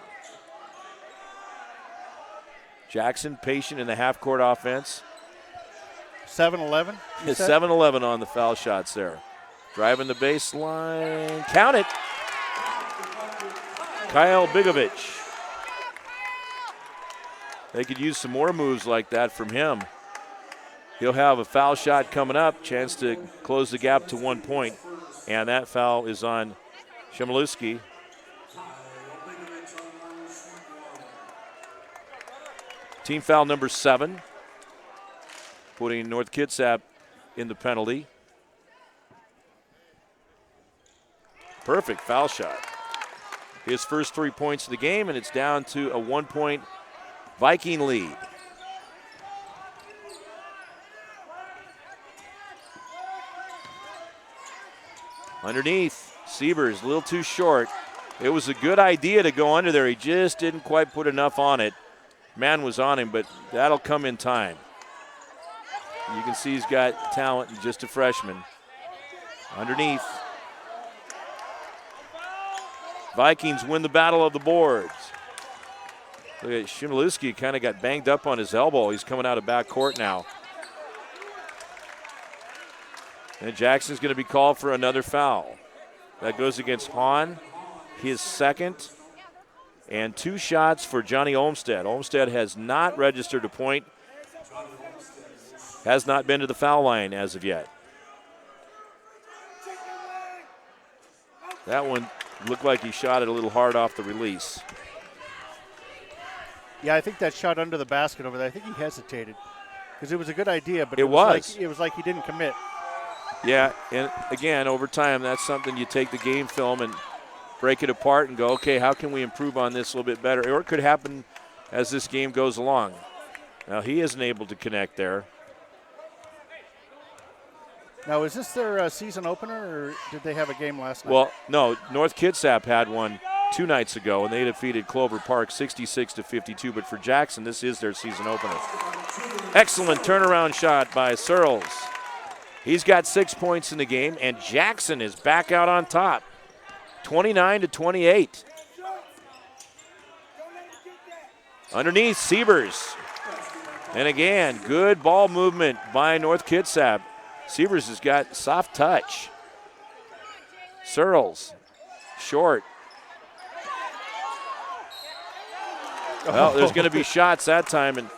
Jackson patient in the half-court offense. 7-11? 7-11 on the foul shots there. Driving the baseline. Count it. Kyle Bigovich. They could use some more moves like that from him. He'll have a foul shot coming up, chance to close the gap to 1 point, and that foul is on Chmielewski. Team foul number 7, putting North Kitsap in the penalty. Perfect foul shot. His first 3 points of the game, and it's down to a 1-point Viking lead. Underneath, Siebers a little too short. It was a good idea to go under there. He just didn't quite put enough on it. Man was on him, but that'll come in time. You can see he's got talent and just a freshman. Underneath. Vikings win the battle of the boards. Look at Chmielewski, kind of got banged up on his elbow. He's coming out of backcourt now. And Jackson's going to be called for another foul. That goes against Hahn, his second. And 2 shots for Johnny Olmstead. Olmstead has not registered a point. Has not been to the foul line as of yet. That one looked like he shot it a little hard off the release. Yeah, I think that shot under the basket over there, I think he hesitated. Because it was a good idea, but it was like he didn't commit. Yeah, and again, over time, that's something you take the game film and break it apart and go, okay, how can we improve on this a little bit better? Or it could happen as this game goes along. Now, he isn't able to connect there. Now, is this their season opener, or did they have a game last night? Well, no, North Kitsap had one 2 nights ago, and they defeated Clover Park 66-52. But for Jackson, this is their season opener. Excellent turnaround shot by Searles. He's got 6 points in the game, and Jackson is back out on top, 29-28. Underneath, Siebers. And again, good ball movement by North Kitsap. Siebers has got soft touch. Searles, short. Well, there's going to be shots that time, and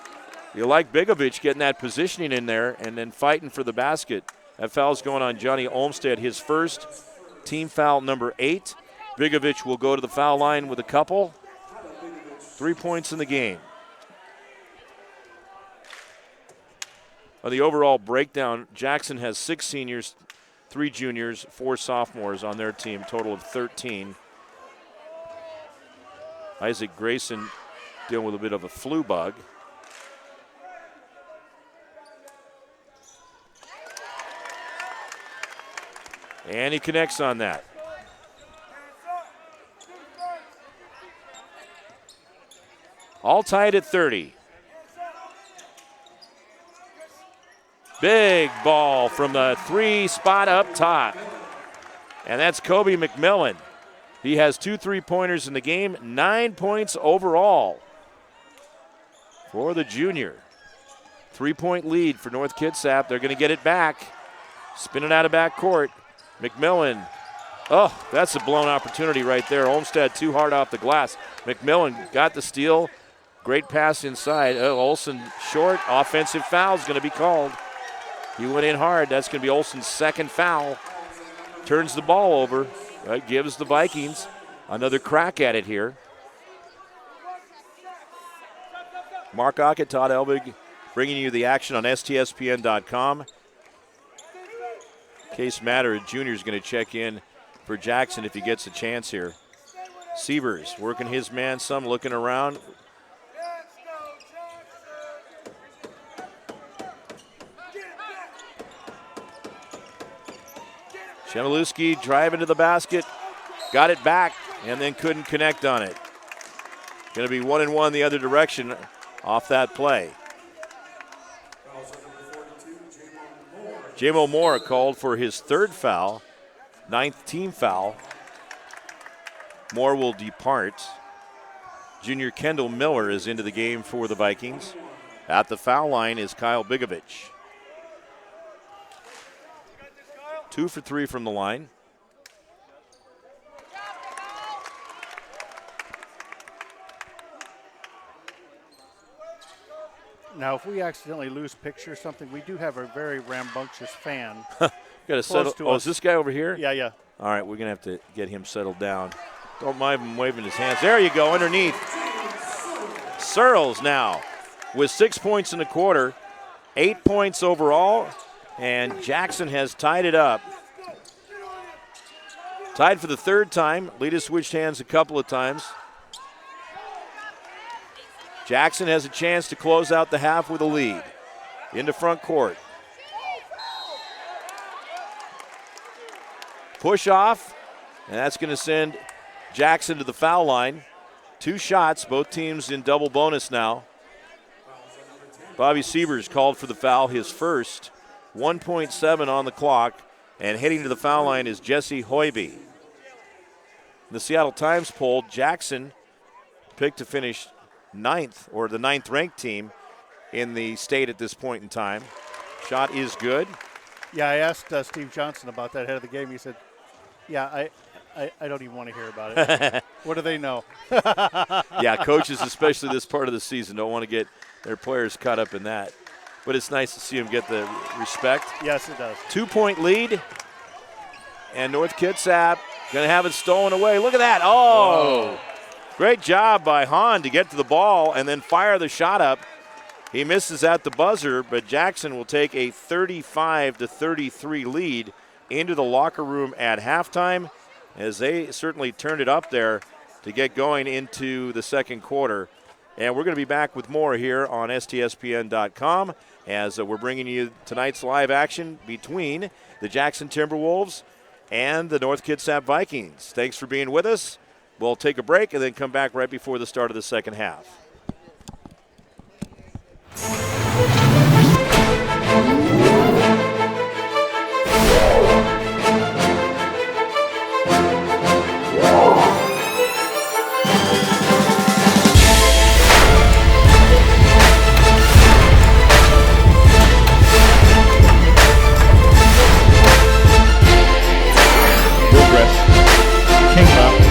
you like Bigovich getting that positioning in there and then fighting for the basket. That foul's going on Johnny Olmstead, his first, team foul number 8. Bigovich will go to the foul line with a couple. 3 points in the game. On the overall breakdown, Jackson has 6 seniors, 3 juniors, 4 sophomores on their team, total of 13. Isaac Grayson dealing with a bit of a flu bug. And he connects on that. All tied at 30. Big ball from the 3 spot up top. And that's Kobe McMillan. He has 2 3-pointers in the game, 9 points overall for the junior. 3-point lead for North Kitsap. They're going to get it back. Spinning out of backcourt. McMillan. Oh, that's a blown opportunity right there. Olmstead too hard off the glass. McMillan got the steal. Great pass inside. Olsen short. Offensive foul is going to be called. He went in hard. That's going to be Olsen's second foul. Turns the ball over. Gives the Vikings another crack at it here. Mark Ockett, Todd Elbig bringing you the action on STSPN.com. Case Matter Jr. is going to check in for Jackson if he gets a chance here. Sievers working his man some, looking around. Chmielewski driving to the basket, got it back, and then couldn't connect on it. Going to be 1-1 the other direction off that play. J-Mo Moore called for his third foul, 9th team foul. Moore will depart. Junior Kendall Miller is into the game for the Vikings. At the foul line is Kyle Bigovich. 2 for 3 from the line. Now, if we accidentally lose picture or something, we do have a very rambunctious fan. Got to settle. Oh, is this guy over here? Yeah, yeah. All right, we're going to have to get him settled down. Don't mind him waving his hands. There you go, underneath. Searles now with 6 points in the quarter, 8 points overall, and Jackson has tied it up. Tied for the third time. Lita switched hands a couple of times. Jackson has a chance to close out the half with a lead. Into front court. Push off, and that's going to send Jackson to the foul line. 2 shots, both teams in double bonus now. Bobby Sievers called for the foul, his first. 1.7 on the clock, and heading to the foul line is Jesse Hoiby. The Seattle Times poll, Jackson picked to finish 9th, or the 9th ranked team in the state at this point in time. Shot is good. Yeah, I asked Steve Johnson about that ahead of the game. He said, yeah, I don't even want to hear about it. What do they know? Yeah, coaches, especially this part of the season, don't want to get their players caught up in that. But it's nice to see them get the respect. Yes, it does. 2-point lead, and North Kitsap going to have it stolen away. Look at that. Oh, whoa. Great job by Hahn to get to the ball and then fire the shot up. He misses at the buzzer, but Jackson will take a 35-33 lead into the locker room at halftime, as they certainly turned it up there to get going into the second quarter. And we're going to be back with more here on STSPN.com as we're bringing you tonight's live action between the Jackson Timberwolves and the North Kitsap Vikings. Thanks for being with us. We'll take a break and then come back right before the start of the second half.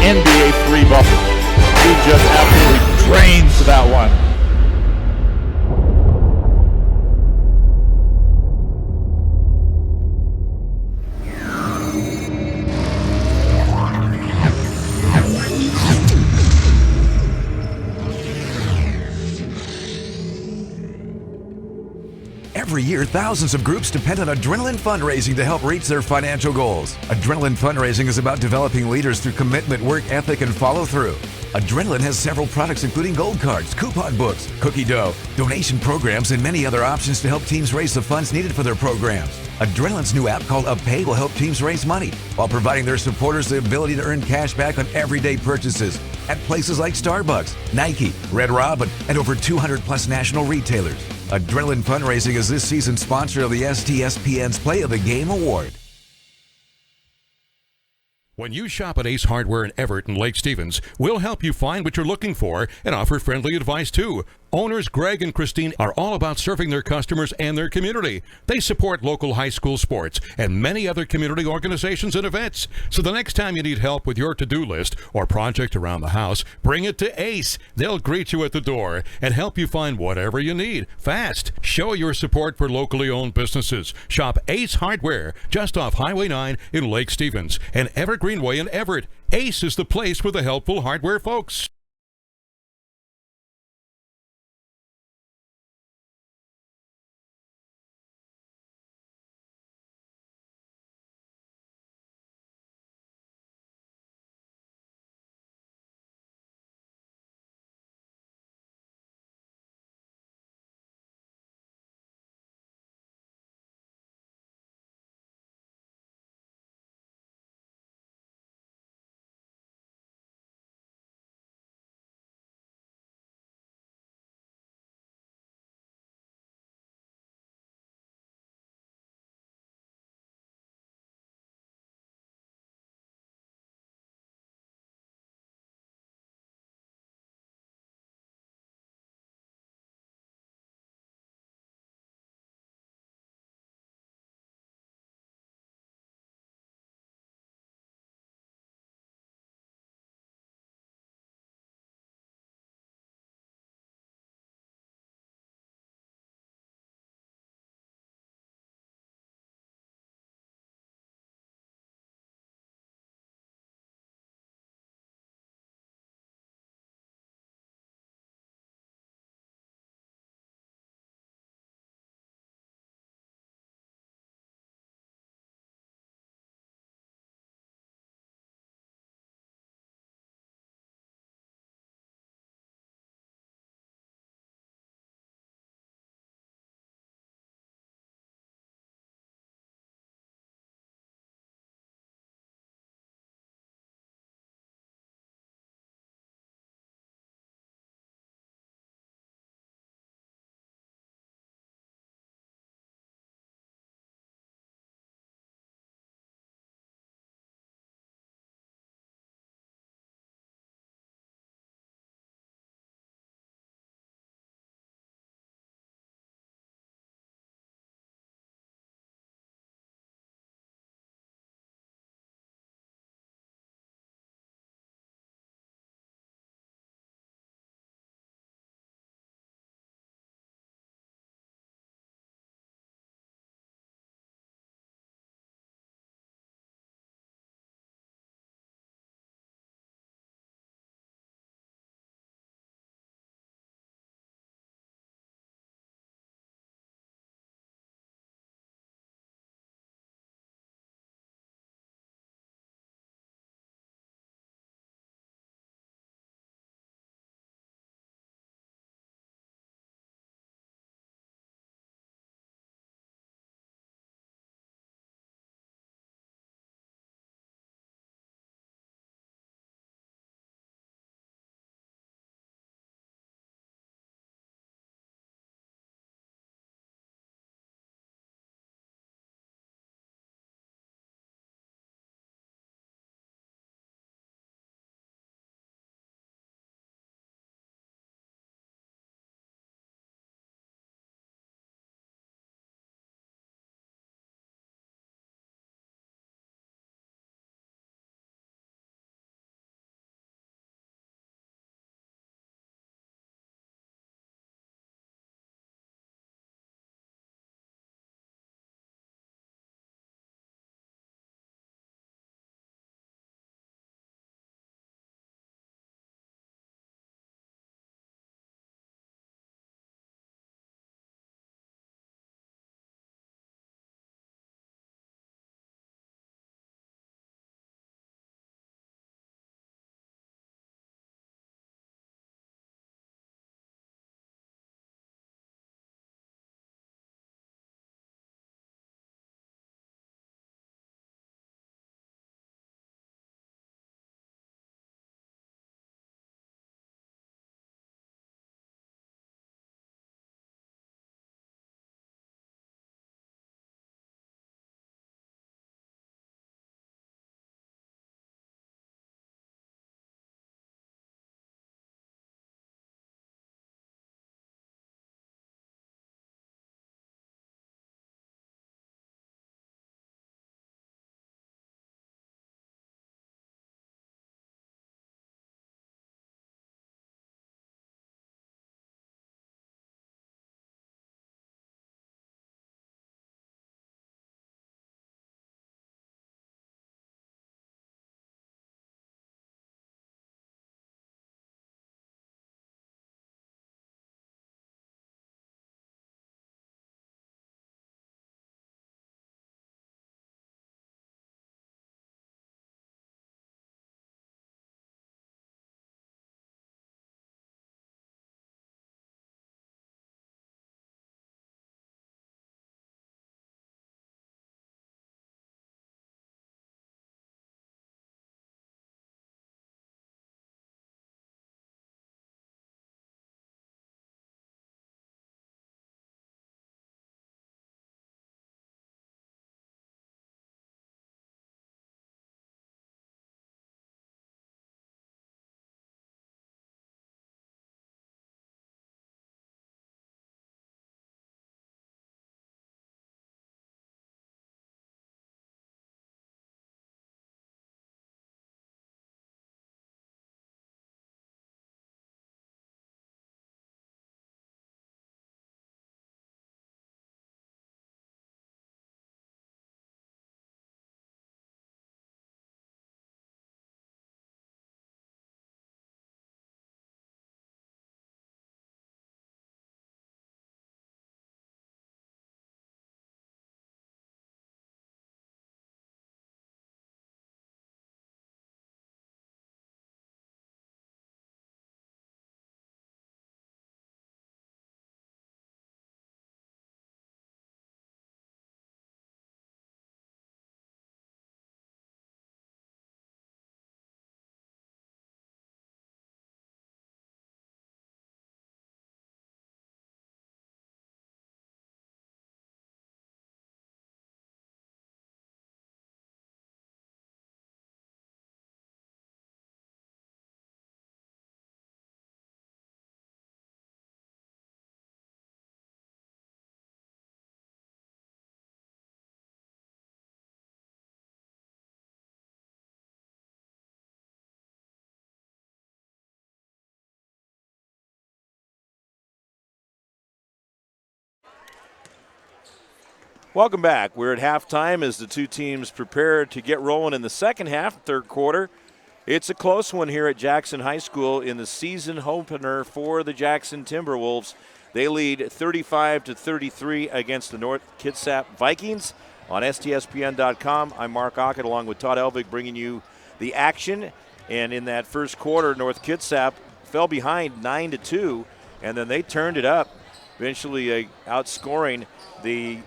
NBA 3 buffer. He just absolutely drains that one. Every year, thousands of groups depend on Adrenaline Fundraising to help reach their financial goals. Adrenaline Fundraising is about developing leaders through commitment, work ethic, and follow-through. Adrenaline has several products including gold cards, coupon books, cookie dough, donation programs, and many other options to help teams raise the funds needed for their programs. Adrenaline's new app called UpPay will help teams raise money while providing their supporters the ability to earn cash back on everyday purchases at places like Starbucks, Nike, Red Robin, and over 200 plus national retailers. Adrenaline Fundraising is this season's sponsor of the STSPN's Play of the Game Award. When you shop at Ace Hardware in Everett and Lake Stevens, we'll help you find what you're looking for and offer friendly advice too. Owners Greg and Christine are all about serving their customers and their community. They support local high school sports and many other community organizations and events. So the next time you need help with your to-do list or project around the house, bring it to Ace. They'll greet you at the door and help you find whatever you need fast. Show your support for locally owned businesses. Shop Ace Hardware just off Highway 9 in Lake Stevens and Everett Greenway in Everett. Ace is the place for the helpful hardware folks. Welcome back. We're at halftime as the two teams prepare to get rolling in the second half, third quarter. It's a close one here at Jackson High School in the season opener for the Jackson Timberwolves. They lead 35-33 against the North Kitsap Vikings on STSPN.com. I'm Mark Ockett along with Todd Elvig bringing you the action. And in that first quarter, North Kitsap fell behind 9-2, and then they turned it up, eventually outscoring the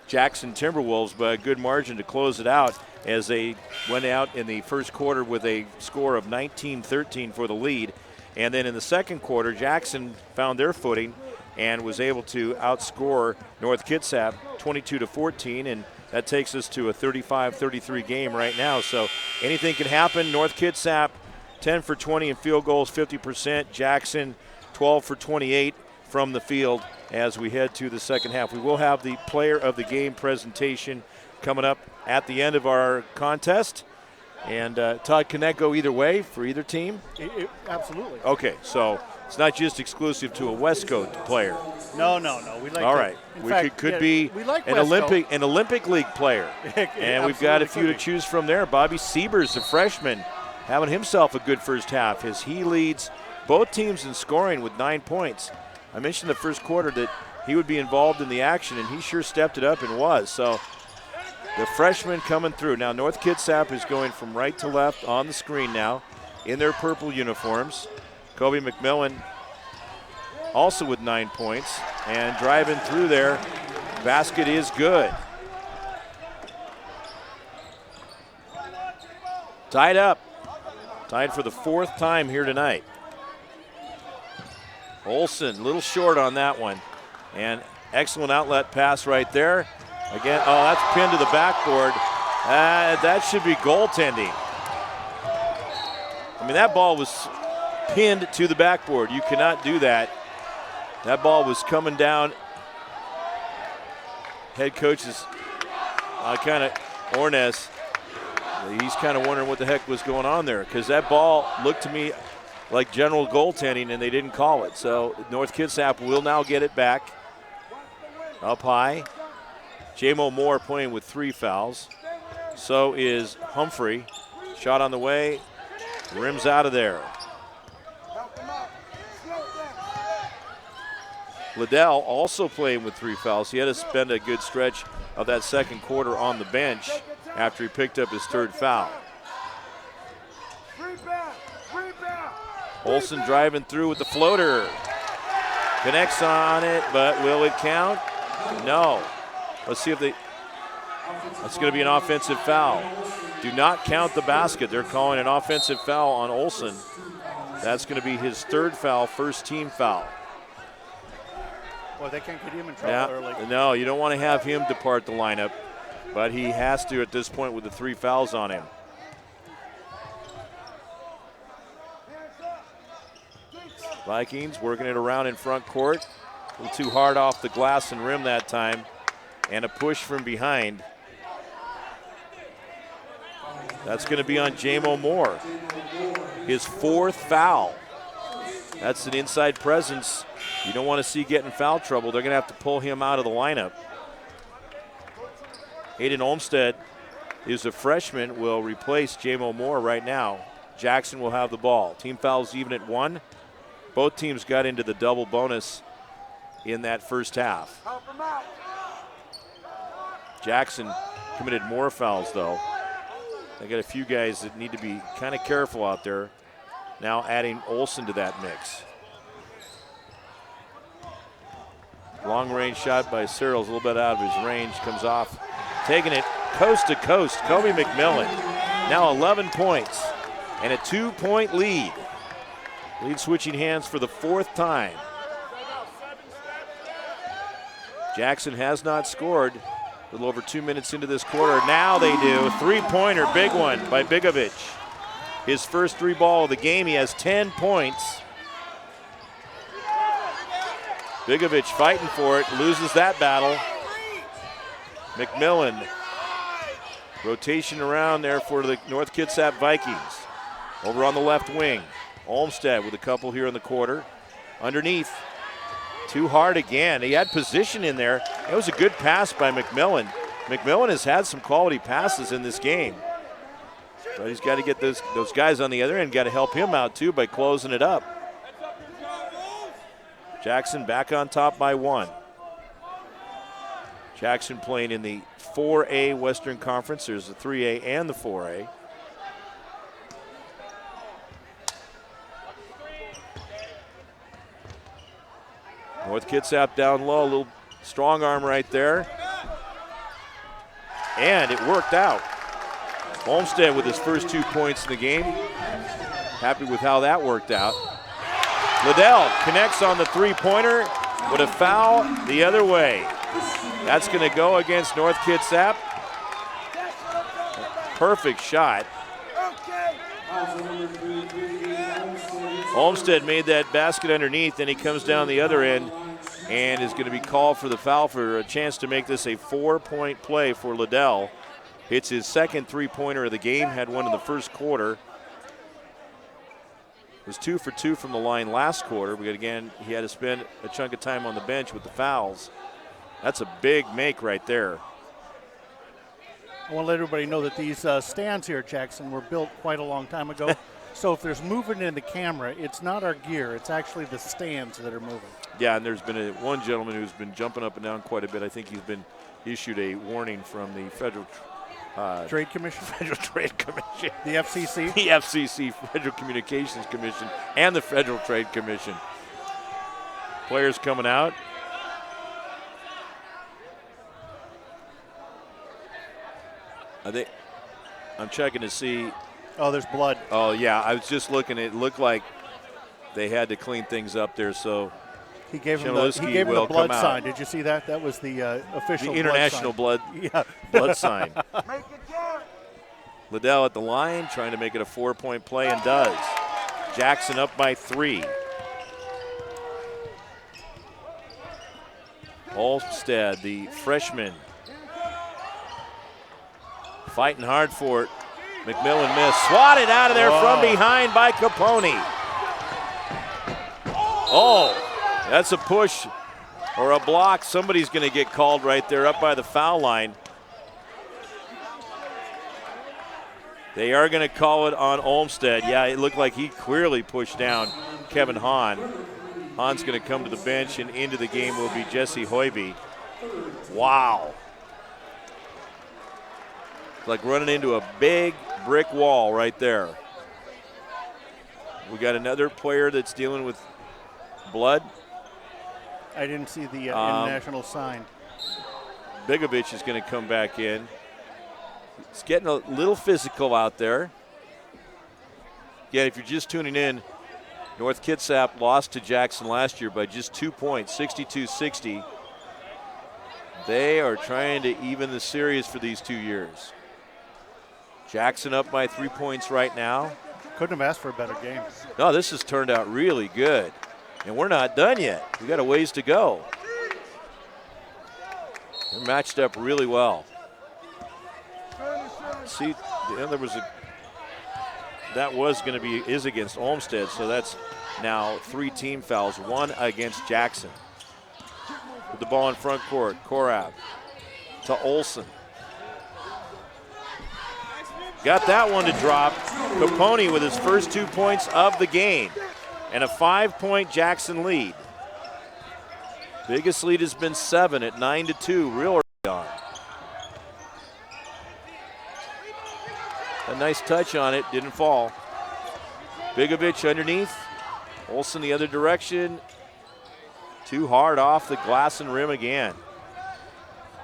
Jackson Timberwolves by a good margin to close it out as they went out in the first quarter with a score of 19-13 for the lead. And then in the second quarter, Jackson found their footing and was able to outscore North Kitsap 22-14, and that takes us to a 35-33 game right now. So anything can happen. North Kitsap 10 for 20 in field goals, 50%. Jackson 12 for 28 from the field as we head to the second half. We will have the player of the game presentation coming up at the end of our contest. And Todd, can that go either way for either team? Absolutely. Okay, so it's not just exclusive to a Westcote player. No. We like. All right, could be we like an Olympic League player, and we've got a few to choose from there. Bobby Siebers, the freshman, having himself a good first half as he leads both teams in scoring with 9 points. I mentioned the first quarter that he would be involved in the action, and he sure stepped it up and was. So the freshman coming through. Now North Kitsap is going from right to left on the screen now in their purple uniforms. Kobe McMillan also with 9 points and driving through there. Basket is good. Tied up. Tied for the fourth time here tonight. Olsen, a little short on that one. And excellent outlet pass right there. Again, oh, that's pinned to the backboard. That should be goaltending. I mean, that ball was pinned to the backboard. You cannot do that. That ball was coming down. Head coach is kind of Ornes. He's kind of wondering what the heck was going on there because that ball looked to me like general goaltending, and they didn't call it. So North Kitsap will now get it back. Up high. J-Mo Moore playing with 3 fouls. So is Humphrey. Shot on the way. Rims out of there. Liddell also playing with 3 fouls. He had to spend a good stretch of that second quarter on the bench after he picked up his 3rd foul. Olsen driving through with the floater. Connects on it, but will it count? No. Let's see if that's going to be an offensive foul. Do not count the basket. They're calling an offensive foul on Olsen. That's going to be his 3rd foul, first team foul. Well, they can't get him in trouble early. No, you don't want to have him depart the lineup, but he has to at this point with the 3 fouls on him. Vikings working it around in front court. A little too hard off the glass and rim that time. And a push from behind. That's going to be on J-Mo Moore. His 4th foul. That's an inside presence you don't want to see get in foul trouble. They're going to have to pull him out of the lineup. Hayden Olmstead is a freshman, will replace J-Mo Moore right now. Jackson will have the ball. Team fouls even at 1. Both teams got into the double bonus in that first half. Jackson committed more fouls, though. They got a few guys that need to be kind of careful out there. Now adding Olsen to that mix. Long range shot by Searles, a little bit out of his range, comes off. Taking it coast to coast, Kobe McMillan. Now 11 points and a 2-point lead. Lead switching hands for the 4th time. Jackson has not scored. A little over 2 minutes into this quarter. Now they do. 3-pointer, big one by Bigovic. His first 3 ball of the game. He has 10 points. Bigovic fighting for it, loses that battle. McMillan. Rotation around there for the North Kitsap Vikings. Over on the left wing. Olmstead with a couple here in the quarter. Underneath. Too hard again. He had position in there. It was a good pass by McMillan. McMillan has had some quality passes in this game. But he's got to get those guys on the other end, got to help him out too by closing it up. Jackson back on top by 1. Jackson playing in the 4A Western Conference. There's the 3A and the 4A. North Kitsap down low, a little strong arm right there. And it worked out. Olmsted with his first 2 points in the game. Happy with how that worked out. Liddell connects on the three-pointer with a foul the other way. That's going to go against North Kitsap. Perfect shot. Olmsted made that basket underneath, then he comes down the other end and is going to be called for the foul for a chance to make this a 4-point play for Liddell. It's his second three-pointer of the game, had one in the first quarter. Was 2 for 2 from the line last quarter, but again, he had to spend a chunk of time on the bench with the fouls. That's a big make right there. I want to let everybody know that these stands here at Jackson were built quite a long time ago. So if there's movement in the camera, it's not our gear, it's actually the stands that are moving. Yeah, and there's been one gentleman who's been jumping up and down quite a bit. I think he's been issued a warning from the Federal Trade Commission? Federal Trade Commission. The FCC? The FCC, Federal Communications Commission, and the Federal Trade Commission. Players coming out. I'm checking to see. Oh, there's blood. Oh, yeah. I was just looking. It looked like they had to clean things up there, so he gave him the blood sign. Did you see that? That was the official the international blood sign. Make it count. Liddell at the line, trying to make it a 4-point play, and does. Jackson up by 3. Olmsted, the freshman, fighting hard for it. McMillan missed. Swatted out of there from behind by Capone. Oh, that's a push or a block. Somebody's going to get called right there up by the foul line. They are going to call it on Olmsted. Yeah, it looked like he clearly pushed down Kevin Hahn. Hahn's going to come to the bench, and into the game will be Jesse Hoiby. Wow. It's like running into a big brick wall right there. We got another player that's dealing with blood. I didn't see the international sign. Bigovich is going to come back in. It's getting a little physical out there. Yeah, if you're just tuning in, North Kitsap lost to Jackson last year by just 2 points, 62-60. They are trying to even the series for these 2 years. Jackson up by 3 points right now. Couldn't have asked for a better game. No, this has turned out really good. And we're not done yet. We got a ways to go. They're matched up really well. See, that was going to be is against Olmsted, so that's now 3 team fouls, 1 against Jackson. With the ball in front court, Korab to Olson. Got that one to drop. Capone with his first 2 points of the game, and a 5-point Jackson lead. Biggest lead has been 7 at 9-2, real early on. A nice touch on it, didn't fall. Bigovich underneath. Olson the other direction. Too hard off the glass and rim again.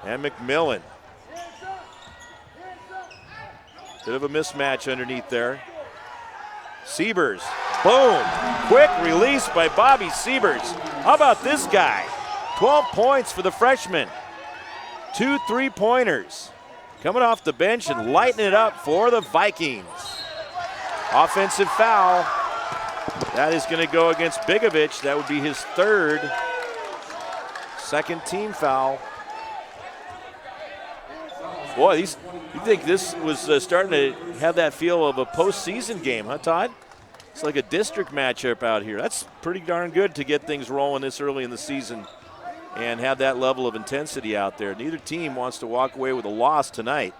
And McMillan. Bit of a mismatch underneath there. Siebers, boom. Quick release by Bobby Siebers. How about this guy? 12 points for the freshman. 2 3-pointers. Coming off the bench and lighting it up for the Vikings. Offensive foul. That is going to go against Bigovich. That would be his 3rd. Second team foul. Boy, you think this was starting to have that feel of a postseason game, huh, Todd? It's like a district matchup out here. That's pretty darn good to get things rolling this early in the season and have that level of intensity out there. Neither team wants to walk away with a loss tonight.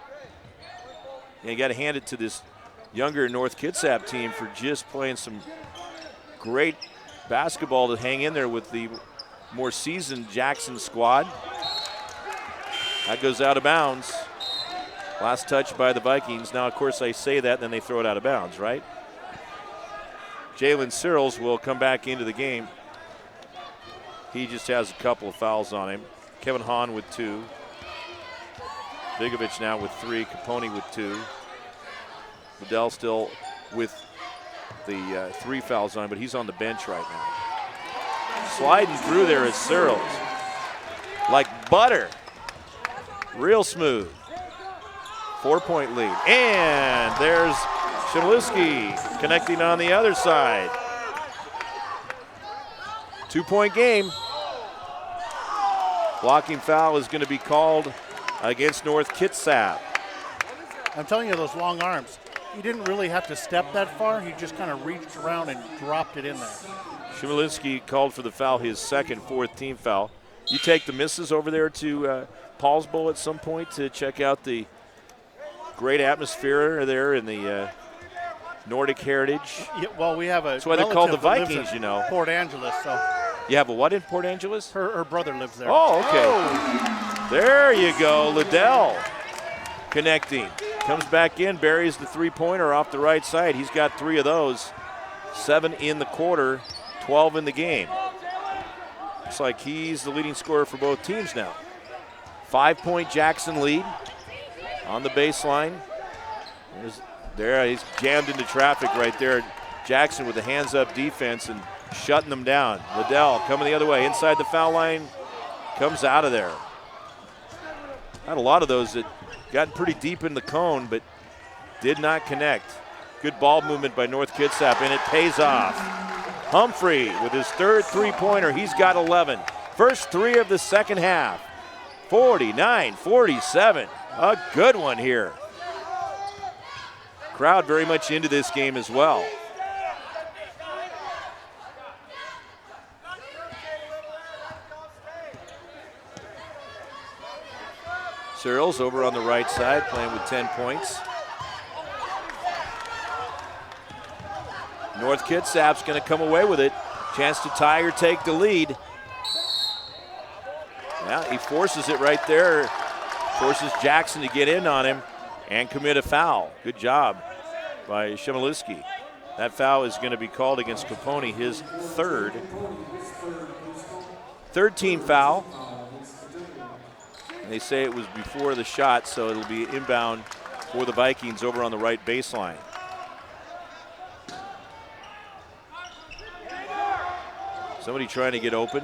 And you got to hand it to this younger North Kitsap team for just playing some great basketball to hang in there with the more seasoned Jackson squad. That goes out of bounds. Last touch by the Vikings. Now, of course, I say that, then they throw it out of bounds, right? Jalen Searles will come back into the game. He just has a couple of fouls on him. Kevin Hahn with 2. Vigovich now with 3. Capone with 2. Liddell still with the 3 fouls on him, but he's on the bench right now. Sliding through there is Searles. Like butter. Real smooth. 4-point lead. And there's Chmielewski connecting on the other side. 2-point game. Blocking foul is going to be called against North Kitsap. I'm telling you, those long arms, he didn't really have to step that far. He just kind of reached around and dropped it in there. Chmielewski called for the foul, his second, 4th team foul. You take the misses over there to Paul's Bowl at some point to check out the great atmosphere there in the Nordic Heritage. Yeah, well, we have a That's why they're called the relative that Vikings, lives in you know. Port Angeles, so You have a what in Port Angeles? her brother lives there. Oh, okay. There you go, Liddell connecting. Comes back in, buries the 3-pointer off the right side. He's got 3 of those. 7 in the quarter, 12 in the game. Looks like he's the leading scorer for both teams now. 5-point Jackson lead on the baseline. He's jammed into traffic right there. Jackson with the hands-up defense and shutting them down. Liddell coming the other way, inside the foul line, comes out of there. Had a lot of those that got pretty deep in the cone, but did not connect. Good ball movement by North Kitsap, and it pays off. Humphrey with his 3rd 3-pointer. He's got 11. First 3 of the second half. 49-47. A good one here. Crowd very much into this game as well. Searles over on the right side, playing with 10 points. North Kitsap's going to come away with it. Chance to tie or take the lead. Yeah, he forces it right there. Forces Jackson to get in on him and commit a foul. Good job by Chmielewski. That foul is going to be called against Capone, his 3rd. 3rd team foul. And they say it was before the shot, so it'll be inbound for the Vikings over on the right baseline. Somebody trying to get open.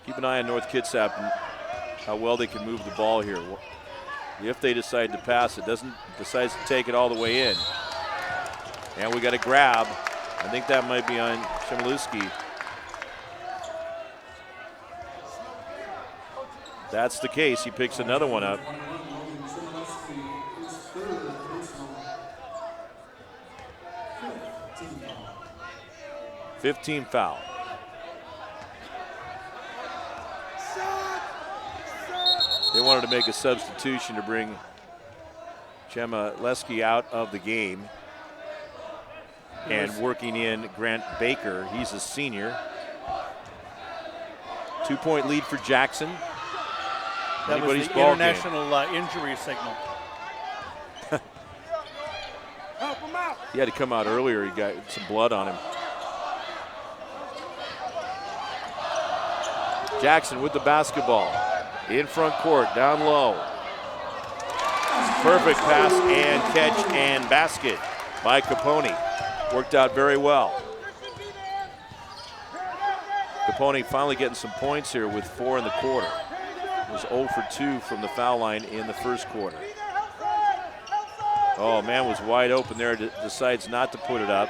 Keep an eye on North Kitsap and how well they can move the ball here. If they decide to pass it, decides to take it all the way in. And we got a grab. I think that might be on Chmielewski. That's the case. He picks another one up. #15 foul. They wanted to make a substitution to bring Chmielewski out of the game. And working in Grant Baker. He's a senior. 2-point lead for Jackson. That was the international injury signal. He had to come out earlier. He got some blood on him. Jackson with the basketball. In front court, down low. Perfect pass and catch and basket by Capone. Worked out very well. Capone finally getting some points here with 4 in the quarter. Was 0 for 2 from the foul line in the first quarter. Oh, man was wide open there, decides not to put it up.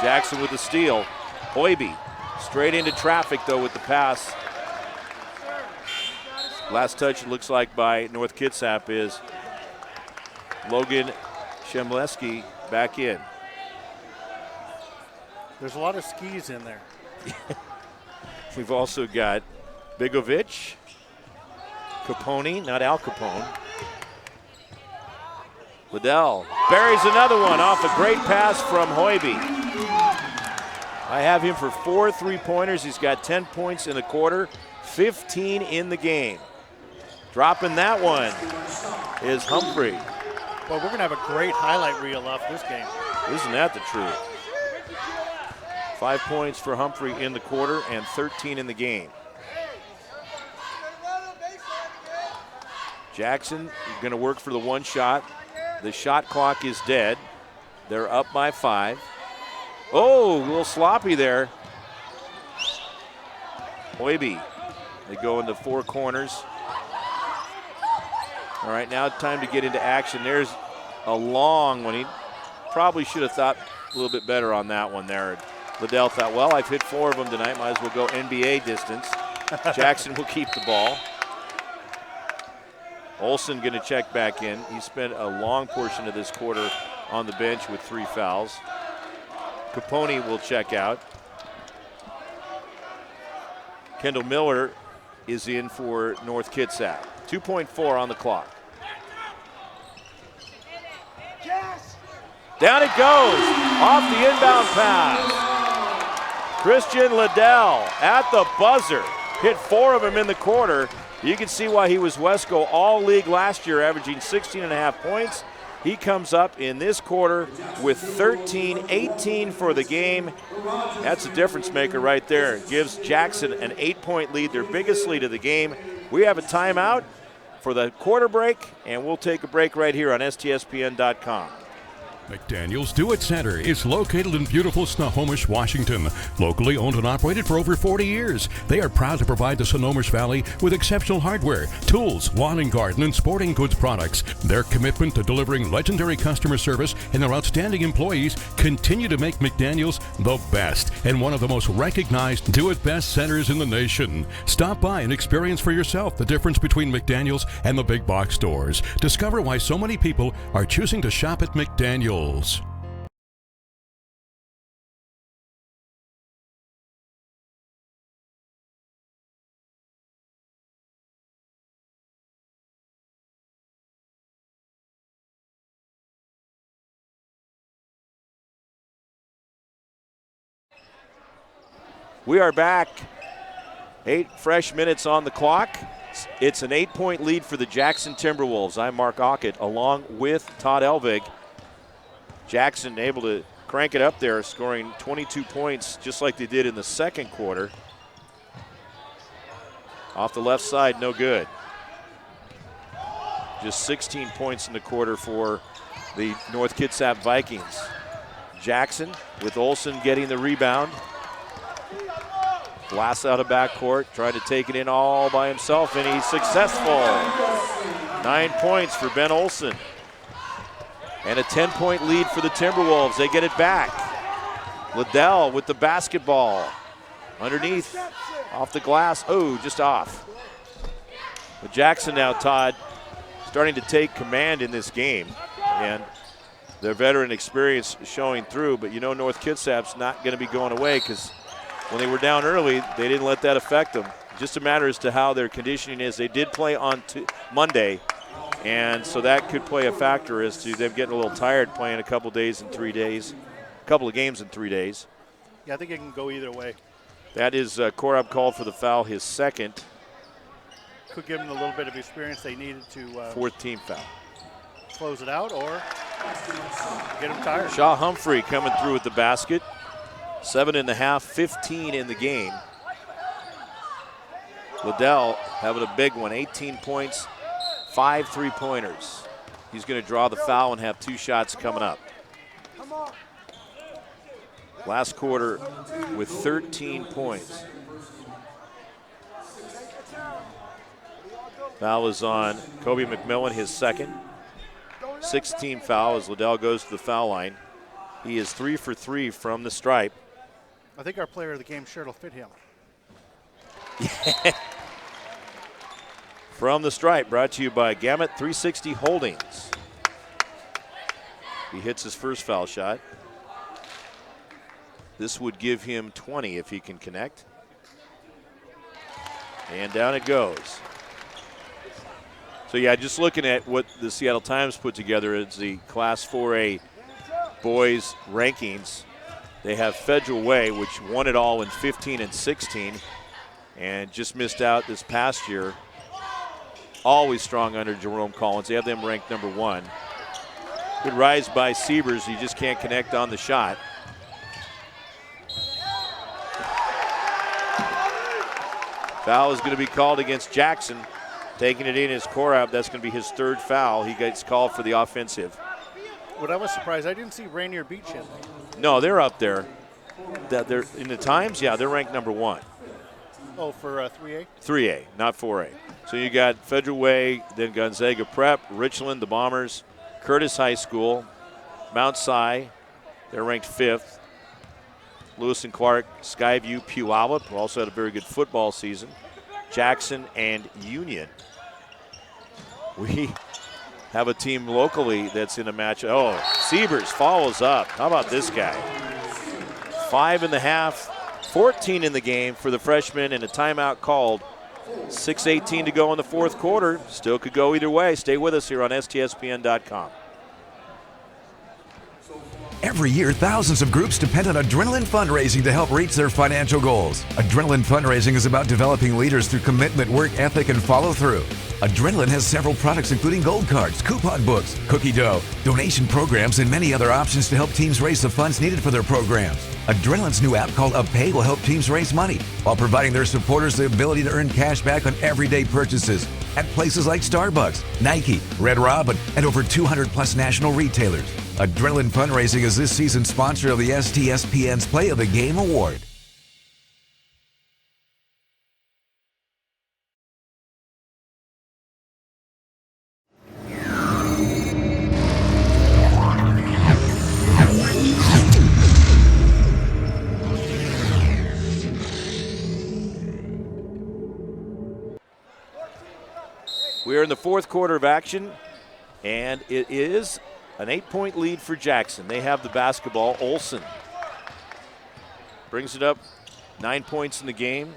Jackson with the steal. Hoiby straight into traffic, though, with the pass. Last touch, it looks like, by North Kitsap is Logan Shemleski back in. There's a lot of skis in there. We've also got Bigovic, Capone, not Al Capone. Liddell buries another one off a great pass from Hoiby. I have him for 4 3-pointers. He's got 10 points in the quarter, 15 in the game. Dropping that one is Humphrey. Well, we're going to have a great highlight reel off this game. Isn't that the truth? 5 points for Humphrey in the quarter and 13 in the game. Jackson going to work for the one shot. The shot clock is dead. They're up by 5. Oh, a little sloppy there. Hoiby. They go into 4 corners. All right, now time to get into action. There's a long one. He probably should have thought a little bit better on that one there. Liddell thought, well, I've hit 4 of them tonight. Might as well go NBA distance. Jackson will keep the ball. Olsen going to check back in. He spent a long portion of this quarter on the bench with 3 fouls. Capone will check out. Kendall Miller is in for North Kitsap. 2.4 on the clock. Down it goes, off the inbound pass. Christian Liddell at the buzzer. Hit 4 of them in the quarter. You can see why he was Wesco all league last year, averaging 16.5 points. He comes up in this quarter with 13, 18 for the game. That's a difference maker right there. Gives Jackson an 8-point lead, their biggest lead of the game. We have a timeout for the quarter break, and we'll take a break right here on STSPN.com. McDaniel's Do-It Center is located in beautiful Snohomish, Washington. Locally owned and operated for over 40 years, they are proud to provide the Snohomish Valley with exceptional hardware, tools, lawn and garden, and sporting goods products. Their commitment to delivering legendary customer service and their outstanding employees continue to make McDaniel's the best and one of the most recognized Do-It-Best centers in the nation. Stop by and experience for yourself the difference between McDaniel's and the big box stores. Discover why so many people are choosing to shop at McDaniel's. We are back. 8 fresh minutes on the clock. It's an 8-point lead for the Jackson Timberwolves. I'm Mark Ockett along with Todd Elvig. Jackson able to crank it up there, scoring 22 points just like they did in the second quarter. Off the left side, no good. Just 16 points in the quarter for the North Kitsap Vikings. Jackson with Olsen getting the rebound. Blasts out of backcourt, trying to take it in all by himself, and he's successful. 9 points for Ben Olsen. And a 10-point lead for the Timberwolves. They get it back. Liddell with the basketball. Underneath, off the glass. Oh, just off. But Jackson now, Todd, starting to take command in this game. And their veteran experience showing through. But you know North Kitsap's not going to be going away because when they were down early, they didn't let that affect them. Just a matter as to how their conditioning is. They did play on Monday. And so that could play a factor as to them getting a little tired playing a couple of games in 3 days. Yeah, I think it can go either way. That is Korab called for the foul, his second. Could give them a little bit of experience they needed to 4th team foul. Close it out or get them tired. Shaw Humphrey coming through with the basket. 7.5, 15 in the game. Liddell having a big one, 18 points. 5 3-pointers. He's going to draw the foul and have 2 shots coming up. Last quarter with 13 points. Foul is on Kobe McMillan, his second. 16 foul as Liddell goes to the foul line. He is 3 for 3 from the stripe. I think our player of the game shirt will fit him. From the stripe, brought to you by Gamut 360 Holdings. He hits his first foul shot. This would give him 20 if he can connect. And down it goes. So yeah, just looking at what the Seattle Times put together is the Class 4A boys rankings. They have Federal Way, which won it all in 15 and 16, and just missed out this past year. Always strong under Jerome Collins. They have them ranked number 1. Good rise by Siebers. He just can't connect on the shot. Foul is going to be called against Jackson. Taking it in is Korab. That's going to be his 3rd foul. He gets called for the offensive. What I was surprised, I didn't see Rainier Beach in. No, they're up there. They're in the Times, yeah, they're ranked number 1. Oh, for 3A? 3A, not 4A. So you got Federal Way, then Gonzaga Prep, Richland, the Bombers, Curtis High School, Mount Si, they're ranked 5th. Lewis and Clark, Skyview, Puyallup, who also had a very good football season. Jackson and Union. We have a team locally that's in a match. Oh, Siebers follows up. How about this guy? 5.5, 14 in the game for the freshman, and a timeout called. 6:18 to go in the 4th quarter. Still could go either way. Stay with us here on STSPN.com. Every year, thousands of groups depend on Adrenaline Fundraising to help reach their financial goals. Adrenaline Fundraising is about developing leaders through commitment, work ethic, and follow-through. Adrenaline has several products including gold cards, coupon books, cookie dough, donation programs, and many other options to help teams raise the funds needed for their programs. Adrenaline's new app called UpPay will help teams raise money while providing their supporters the ability to earn cash back on everyday purchases at places like Starbucks, Nike, Red Robin, and over 200+ national retailers. Adrenaline Fundraising is this season's sponsor of the STSPN's Play of the Game Award. We are in the 4th quarter of action, and it is an 8-point lead for Jackson. They have the basketball. Olsen brings it up, 9 points in the game.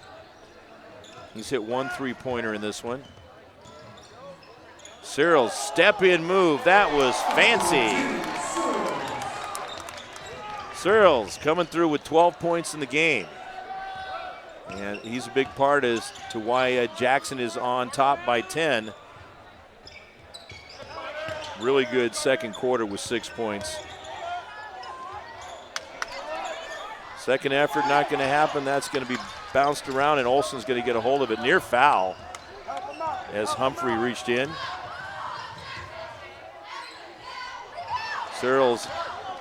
He's hit 1 3-pointer in this one. Cyril's step-in move, that was fancy. Cyril's coming through with 12 points in the game. And he's a big part as to why Jackson is on top by 10. Really good 2nd quarter with 6 points. Second effort not going to happen. That's going to be bounced around, and Olsen's going to get a hold of it. Near foul as Humphrey reached in. Cyril's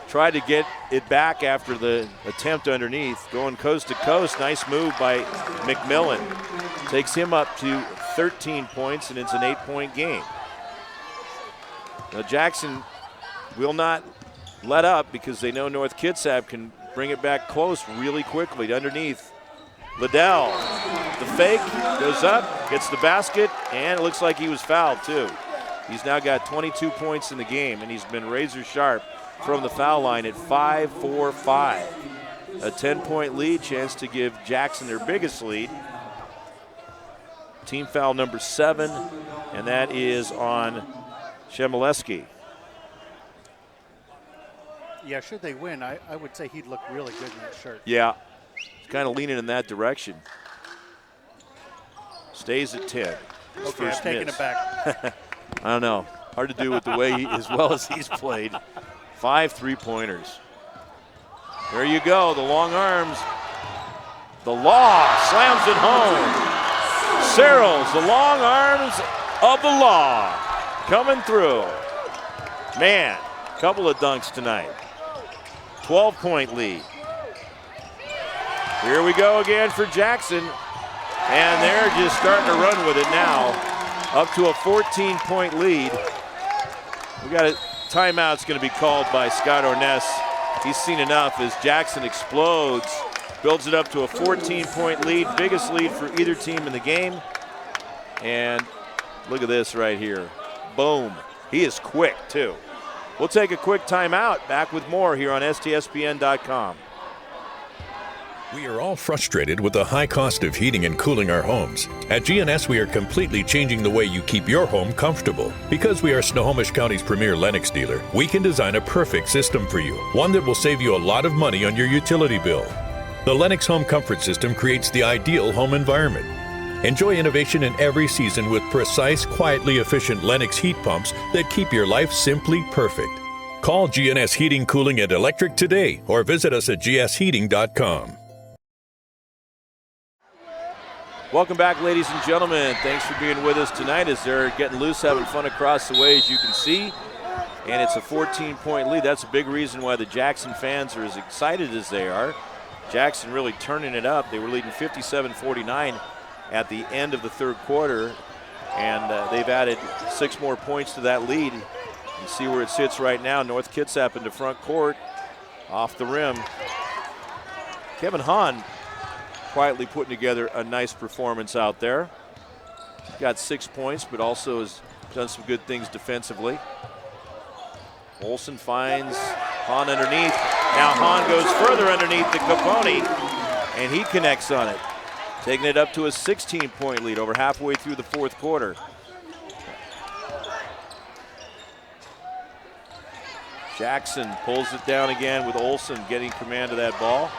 tried to get it back after the attempt underneath. Going coast to coast. Nice move by McMillan. Takes him up to 13 points, and it's an 8-point game. Now Jackson will not let up because they know North Kitsap can bring it back close really quickly. Underneath, Liddell, the fake, goes up, gets the basket, and it looks like he was fouled too. He's now got 22 points in the game, and he's been razor sharp from the foul line at 5-4-5. A 10-point lead, chance to give Jackson their biggest lead. Team foul number 7, and that is on Shemileski. Yeah, should they win, I would say he'd look really good in that shirt. Yeah, he's kind of leaning in that direction. Stays at 10. Okay, I'm taking it back. I don't know. Hard to do with the way as well as he's played. 5 3-pointers. There you go, the long arms. The Law slams it home. Cyril's, the long arms of the Law coming through. Man, couple of dunks tonight. 12-point lead. Here we go again for Jackson. And they're just starting to run with it now. Up to a 14-point lead. We got a timeout's going to be called by Scott Orness. He's seen enough as Jackson explodes, builds it up to a 14-point lead, biggest lead for either team in the game. And look at this right here. Boom. He is quick, too. We'll take a quick timeout. Back with more here on STSPN.com. We are all frustrated with the high cost of heating and cooling our homes. At GNS, we are completely changing the way you keep your home comfortable. Because we are Snohomish County's premier Lennox dealer, we can design a perfect system for you, one that will save you a lot of money on your utility bill. The Lennox Home Comfort System creates the ideal home environment. Enjoy innovation in every season with precise, quietly efficient Lennox heat pumps that keep your life simply perfect. Call GNS Heating, Cooling, and Electric today or visit us at gsheating.com. Welcome back, ladies and gentlemen. Thanks for being with us tonight as they're getting loose, having fun across the way, as you can see. And it's a 14-point lead. That's a big reason why the Jackson fans are as excited as they are. Jackson really turning it up. They were leading 57-49 at the end of the third quarter, and they've added 6 more points to that lead. You see where it sits right now. North Kitsap into front court, off the rim. Kevin Hahn quietly putting together a nice performance out there. Got 6 points, but also has done some good things defensively. Olsen finds Hahn underneath. Now Hahn goes further underneath to Capone, and he connects on it, taking it up to a 16-point lead over halfway through the fourth quarter. Jackson pulls it down again with Olsen getting command of that ball.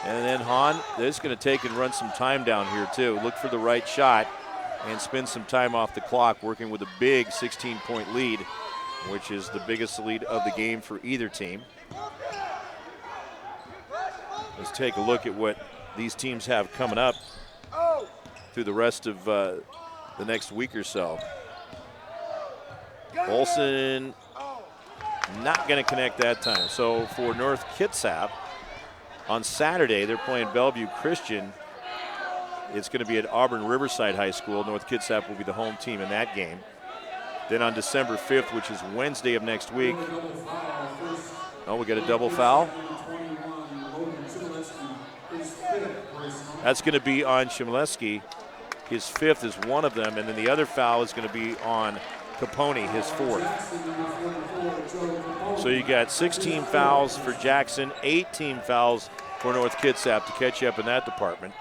And then Hahn is going to take and run some time down here too. Look for the right shot and spend some time off the clock, working with a big 16-point lead, which is the biggest lead of the game for either team. Let's take a look at what these teams have coming up through the rest of the next week or so. Olsen not going to connect that time. So for North Kitsap, on Saturday, they're playing Bellevue Christian. It's going to be at Auburn Riverside High School. North Kitsap will be the home team in that game. Then on December 5th, which is Wednesday of next week. Oh, we got a double foul. That's going to be on Chmielewski. His 5th is one of them, and then the other foul is going to be on Capone, his 4th. So you got 16 fouls for Jackson, 18 fouls for North Kitsap to catch you up in that department.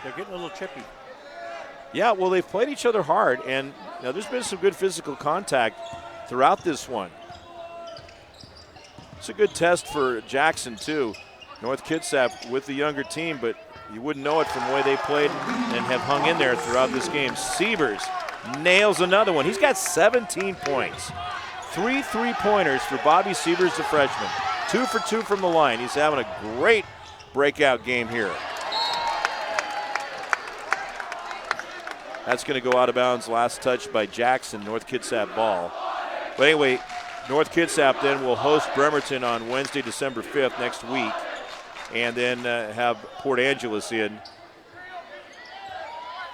They're getting a little chippy. Yeah, well, they've played each other hard, and there's been some good physical contact throughout this one. It's a good test for Jackson, too. North Kitsap with the younger team, but you wouldn't know it from the way they played and have hung in there throughout this game. Sievers nails another one. He's got 17 points. 3 3-pointers for Bobby Sievers, the freshman. 2 for 2 from the line. He's having a great breakout game here. That's going to go out of bounds. Last touch by Jackson, North Kitsap ball. But anyway, North Kitsap then will host Bremerton on Wednesday, December 5th next week, and then have Port Angeles in.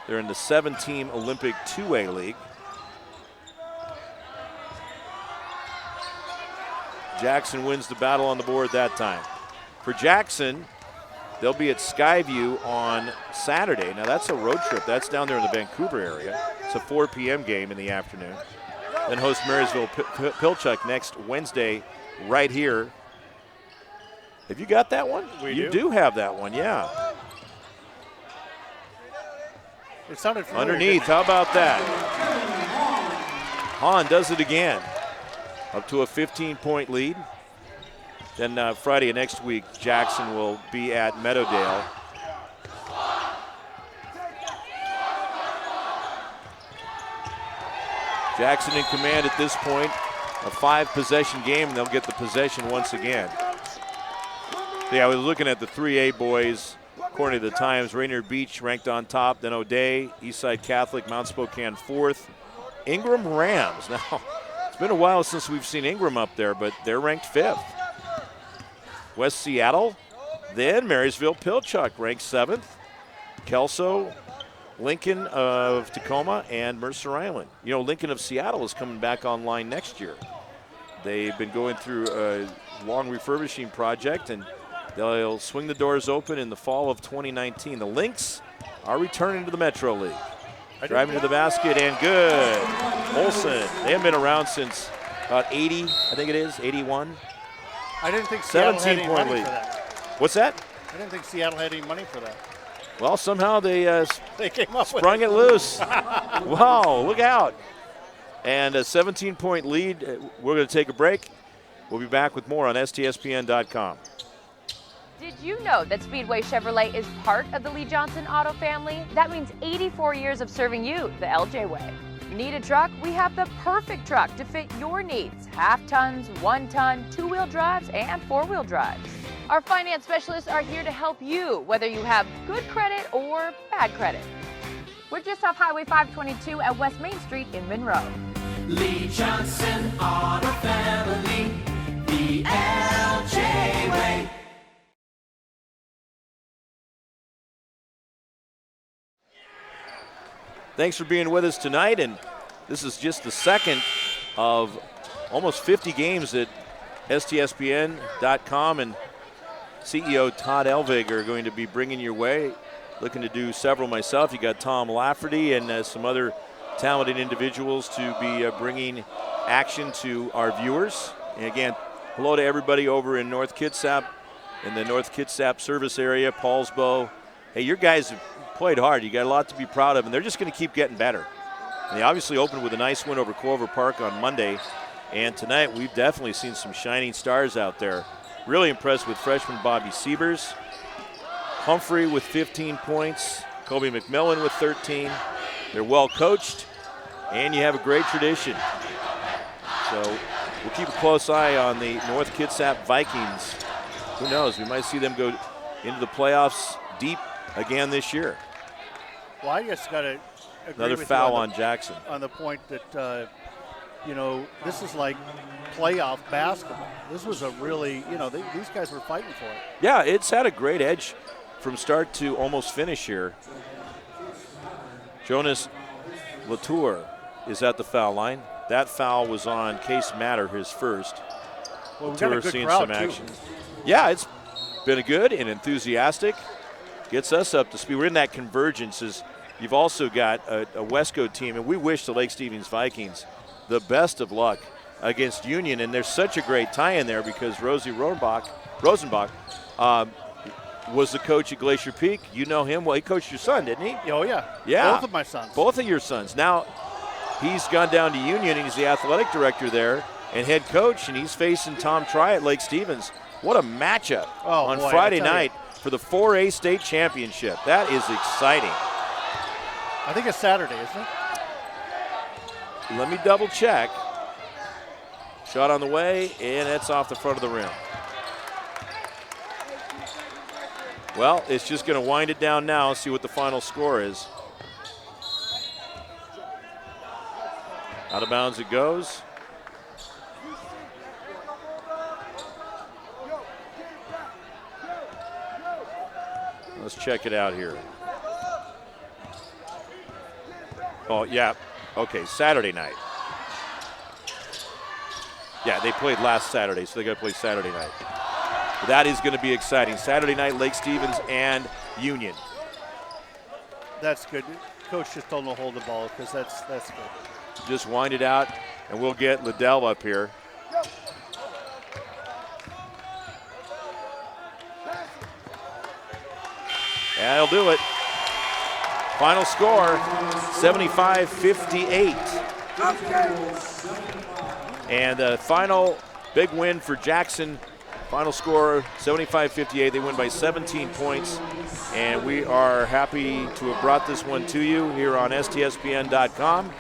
They're in the 7-team Olympic 2A League. Jackson wins the battle on the board that time. For Jackson, they'll be at Skyview on Saturday. Now that's a road trip. That's down there in the Vancouver area. It's a 4 p.m. game in the afternoon. Then host Marysville Pilchuck next Wednesday right here. Have you got that one? You do have that one, yeah. It sounded familiar. Underneath, how about that? Hahn does it again. Up to a 15-point lead. Then Friday of next week, Jackson will be at Meadowdale. Jackson in command at this point. A 5-possession game, and they'll get the possession once again. Yeah, I was looking at the 3A boys. According to the Times, Rainier Beach ranked on top, then O'Day, Eastside Catholic, Mount Spokane 4th. Ingram Rams. Now, it's been a while since we've seen Ingram up there, but they're ranked 5th. West Seattle, then Marysville Pilchuck ranked 7th. Kelso, Lincoln of Tacoma, and Mercer Island. You know, Lincoln of Seattle is coming back online next year. They've been going through a long refurbishing project, and they'll swing the doors open in the fall of 2019. The Lynx are returning to the Metro League. Driving to the basket and good. Olsen, they haven't been around since about 80, I think it is, 81. I didn't think Seattle had any 17-point money lead. for that. What's that? I didn't think Seattle had any money for that. Well, somehow they Came up sprung with it loose. Wow, look out. And a 17-point lead. We're going to take a break. We'll be back with more on STSPN.com. Did you know that Speedway Chevrolet is part of the Lee Johnson Auto family? That means 84 years of serving you the LJ way. Need a truck? We have the perfect truck to fit your needs. Half tons, 1 ton, 2-wheel drives, and 4-wheel drives. Our finance specialists are here to help you, whether you have good credit or bad credit. We're just off Highway 522 at West Main Street in Monroe. Lee Johnson Auto Family, the LJ way. Thanks for being with us tonight, and this is just the second of almost 50 games that STSPN.com and CEO Todd Elvig are going to be bringing your way. Looking to do several myself. You got Tom Lafferty and some other talented individuals to be bringing action to our viewers. And again, hello to everybody over in North Kitsap, in the North Kitsap service area, Paulsbo. Hey, your guys have played hard. You got a lot to be proud of, and they're just going to keep getting better. And they obviously opened with a nice win over Clover Park on Monday, and tonight we've definitely seen some shining stars out there. Really impressed with freshman Bobby Siebers. Humphrey with 15 points. Kobe McMillan with 13. They're well coached, and you have a great tradition. So we'll keep a close eye on the North Kitsap Vikings. Who knows? We might see them go into the playoffs deep again this year. Well, I just got to agree Another with foul you on Jackson. On the point that, this is like playoff basketball. This was a really, these guys were fighting for it. Yeah, it's had a great edge from start to almost finish here. Jonas Latour is at the foul line. That foul was on Case Matter, his first. Well, we've got a Latour good seeing crowd, some too. action. Yeah, it's been good and enthusiastic. Gets us up to speed. We're in that convergence. As you've also got a Westco team, and we wish the Lake Stevens Vikings the best of luck against Union. And there's such a great tie in there because Rosie Rosenbach was the coach at Glacier Peak. You know him well. He coached your son, didn't he? Oh, yeah. Yeah. Both of my sons. Both of your sons. Now he's gone down to Union, and he's the athletic director there and head coach, and he's facing Tom Try at Lake Stevens. What a matchup on Friday night for the 4A state championship. That is exciting. I think it's Saturday, isn't it? Let me double check. Shot on the way, and it's off the front of the rim. Well, it's just going to wind it down now, see what the final score is. Out of bounds it goes. Let's check it out here. Oh, yeah. Okay, Saturday night. Yeah, they played last Saturday, so they got to play Saturday night. But that is going to be exciting. Saturday night, Lake Stevens and Union. That's good. Coach just told him to hold the ball because that's good. Just wind it out, and we'll get Liddell up here. And he'll do it. Final score, 75-58. And the final big win for Jackson. Final score, 75-58. They win by 17 points. And we are happy to have brought this one to you here on STSPN.com.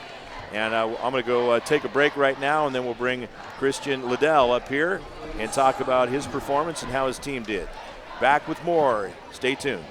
And I'm going to go take a break right now, and then we'll bring Christian Liddell up here and talk about his performance and how his team did. Back with more. Stay tuned.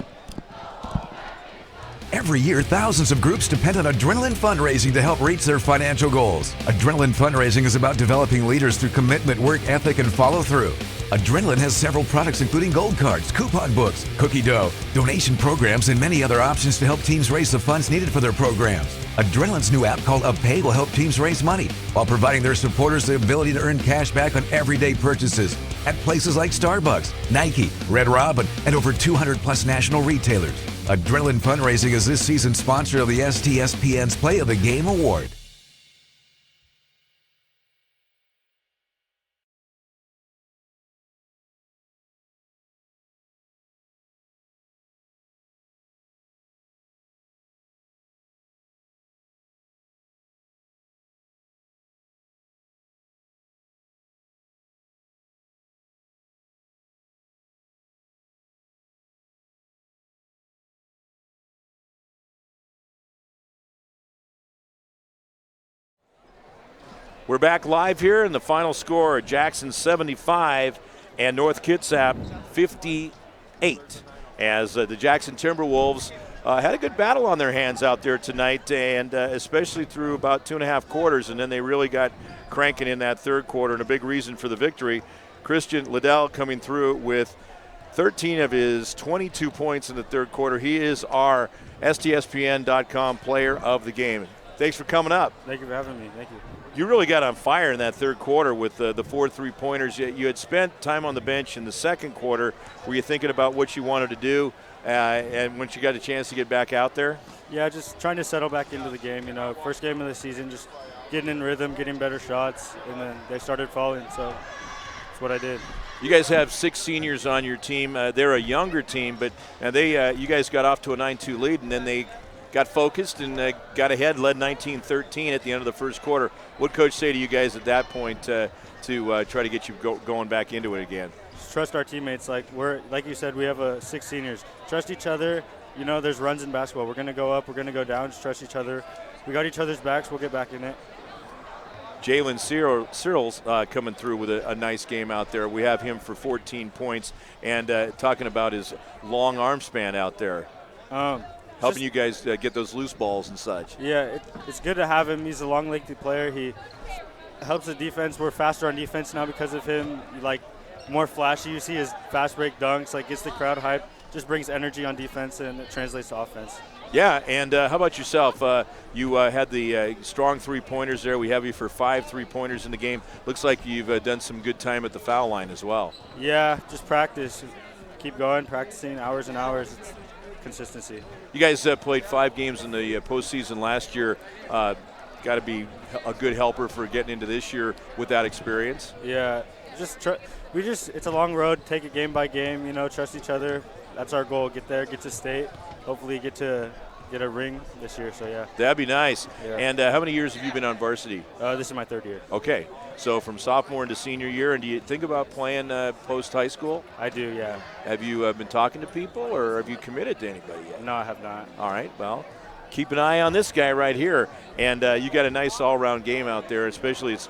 Every year, thousands of groups depend on Adrenaline Fundraising to help reach their financial goals. Adrenaline Fundraising is about developing leaders through commitment, work ethic, and follow through. Adrenaline has several products including gold cards, coupon books, cookie dough, donation programs, and many other options to help teams raise the funds needed for their programs. Adrenaline's new app called UpPay will help teams raise money while providing their supporters the ability to earn cash back on everyday purchases at places like Starbucks, Nike, Red Robin, and over 200 plus national retailers. Adrenaline Fundraising is this season's sponsor of the STSPN's Play of the Game Award. We're back live here, and the final score, Jackson 75 and North Kitsap 58. As the Jackson Timberwolves had a good battle on their hands out there tonight, and especially through about 2.5 quarters, and then they really got cranking in that third quarter, and a big reason for the victory. Christian Liddell coming through with 13 of his 22 points in the third quarter. He is our STSPN.com player of the game. Thanks for coming up. Thank you for having me. Thank you. You really got on fire in that third quarter with the 4 3-pointers. You had spent time on the bench in the second quarter. Were you thinking about what you wanted to do, and once you got a chance to get back out there? Yeah, just trying to settle back into the game. First game of the season, just getting in rhythm, getting better shots, and then they started falling, so that's what I did. You guys have 6 seniors on your team. They're a younger team, but you guys got off to a 9-2 lead, and then they got focused and got ahead, led 19-13 at the end of the first quarter. What coach say to you guys at that point to try to get you going back into it again? Just trust our teammates. Like you said, we have 6 seniors. Trust each other. There's runs in basketball. We're going to go up. We're going to go down. Just trust each other. We got each other's backs. We'll get back in it. Jalen Cyril's coming through with a nice game out there. We have him for 14 points, and talking about his long arm span out there. Helping you guys get those loose balls and such. Yeah, it's good to have him. He's a long-legged player. He helps the defense. We're faster on defense now because of him. More flashy. You see his fast break dunks. Gets the crowd hyped. Just brings energy on defense, and it translates to offense. Yeah, and how about yourself? You had the strong 3-pointers there. We have you for 5 3-pointers in the game. Looks like you've done some good time at the foul line as well. Yeah, just practice. Keep going, practicing hours and hours. It's consistency. You guys played 5 games in the postseason last year. Got to be a good helper for getting into this year with that experience. Yeah, it's a long road. Take it game by game. Trust each other. That's our goal. Get there, get to state. Hopefully, get a ring this year. So yeah, that'd be nice. Yeah. And how many years have you been on varsity? This is my 3rd year. Okay, so from sophomore into senior year. And do you think about playing post high school? I do, yeah. Have you been talking to people, or have you committed to anybody yet? No, I have not. All right, well, keep an eye on this guy right here. And you got a nice all-around game out there. Especially, it's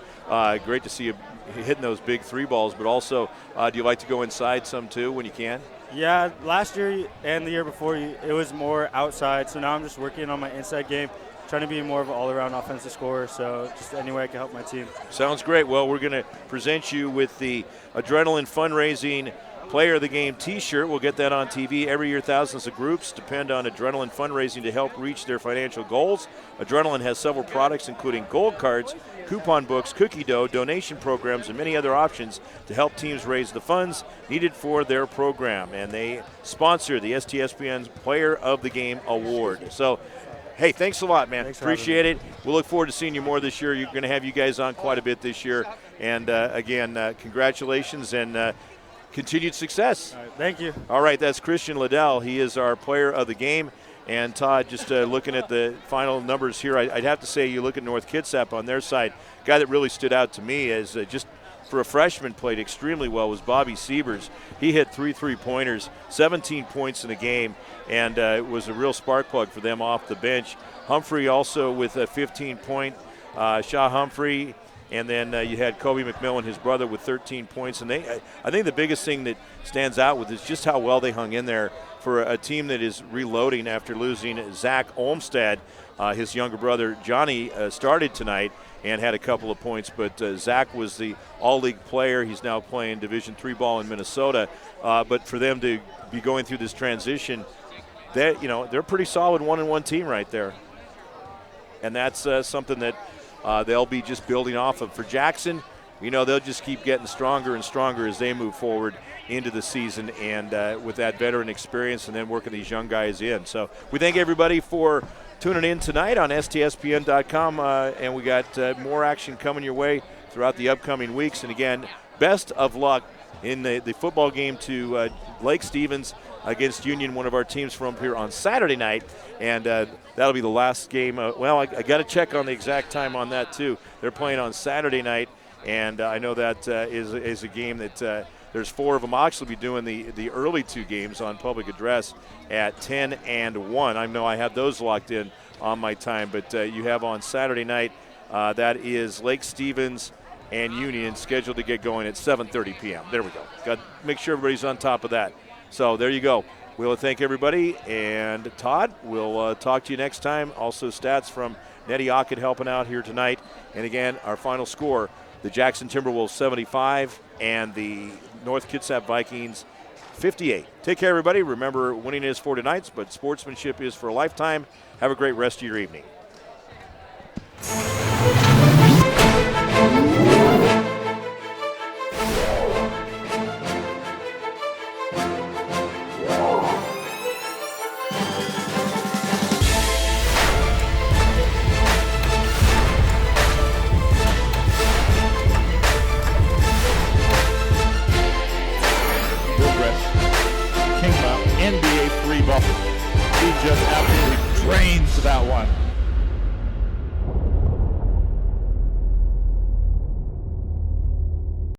great to see you hitting those big 3 balls. But also, do you like to go inside some too when you can? Yeah, last year and the year before, it was more outside. So now I'm just working on my inside game, trying to be more of an all-around offensive scorer. So just any way I can help my team. Sounds great. Well, we're going to present you with the Adrenaline Fundraising Player of the Game T-shirt. We'll get that on TV. Every year, thousands of groups depend on Adrenaline Fundraising to help reach their financial goals. Adrenaline has several products, including gold cards, coupon books, cookie dough, donation programs, and many other options to help teams raise the funds needed for their program. And they sponsor the STSPN's Player of the Game Award. So, hey, thanks a lot, man. Appreciate it. We'll look forward to seeing you more this year. You're going to have you guys on quite a bit this year. And, again, congratulations and continued success. All right, thank you. All right, that's Christian Liddell. He is our player of the game. And Todd, just looking at the final numbers here, I'd have to say you look at North Kitsap on their side. Guy that really stood out to me as just for a freshman played extremely well was Bobby Siebers. He hit 3 3-pointers, 17 points in the game, and it was a real spark plug for them off the bench. Humphrey also with a 15-point. Shaw Humphrey. And then you had Kobe McMillan, his brother, with 13 points. And I think the biggest thing that stands out with is just how well they hung in there for a team that is reloading after losing Zach Olmstead. His younger brother, Johnny, started tonight and had a couple of points. But Zach was the all-league player. He's now playing Division III ball in Minnesota. But for them to be going through this transition, they're a pretty solid 1-1 team right there. And that's something that they'll be just building off of. For Jackson, they'll just keep getting stronger and stronger as they move forward into the season, and with that veteran experience and then working these young guys in. So we thank everybody for tuning in tonight on STSPN.com, and we got more action coming your way throughout the upcoming weeks. And again, best of luck in the football game to Lake Stevens against Union, one of our teams from here on Saturday night, and that'll be the last game. I got to check on the exact time on that too. They're playing on Saturday night, and I know that is a game that there's 4 of them. I'll actually be doing the early 2 games on public address at 10 and 1. I know I have those locked in on my time, but you have on Saturday night, that is Lake Stevens and Union, scheduled to get going at 7:30 p.m. There we go. Got to make sure everybody's on top of that. So there you go. We'll thank everybody. And Todd, we'll talk to you next time. Also stats from Nettie Ockett helping out here tonight. And again, our final score, the Jackson Timberwolves 75 and the North Kitsap Vikings 58. Take care, everybody. Remember, winning is for tonight, but sportsmanship is for a lifetime. Have a great rest of your evening. NBA free ball. He just absolutely drains that one.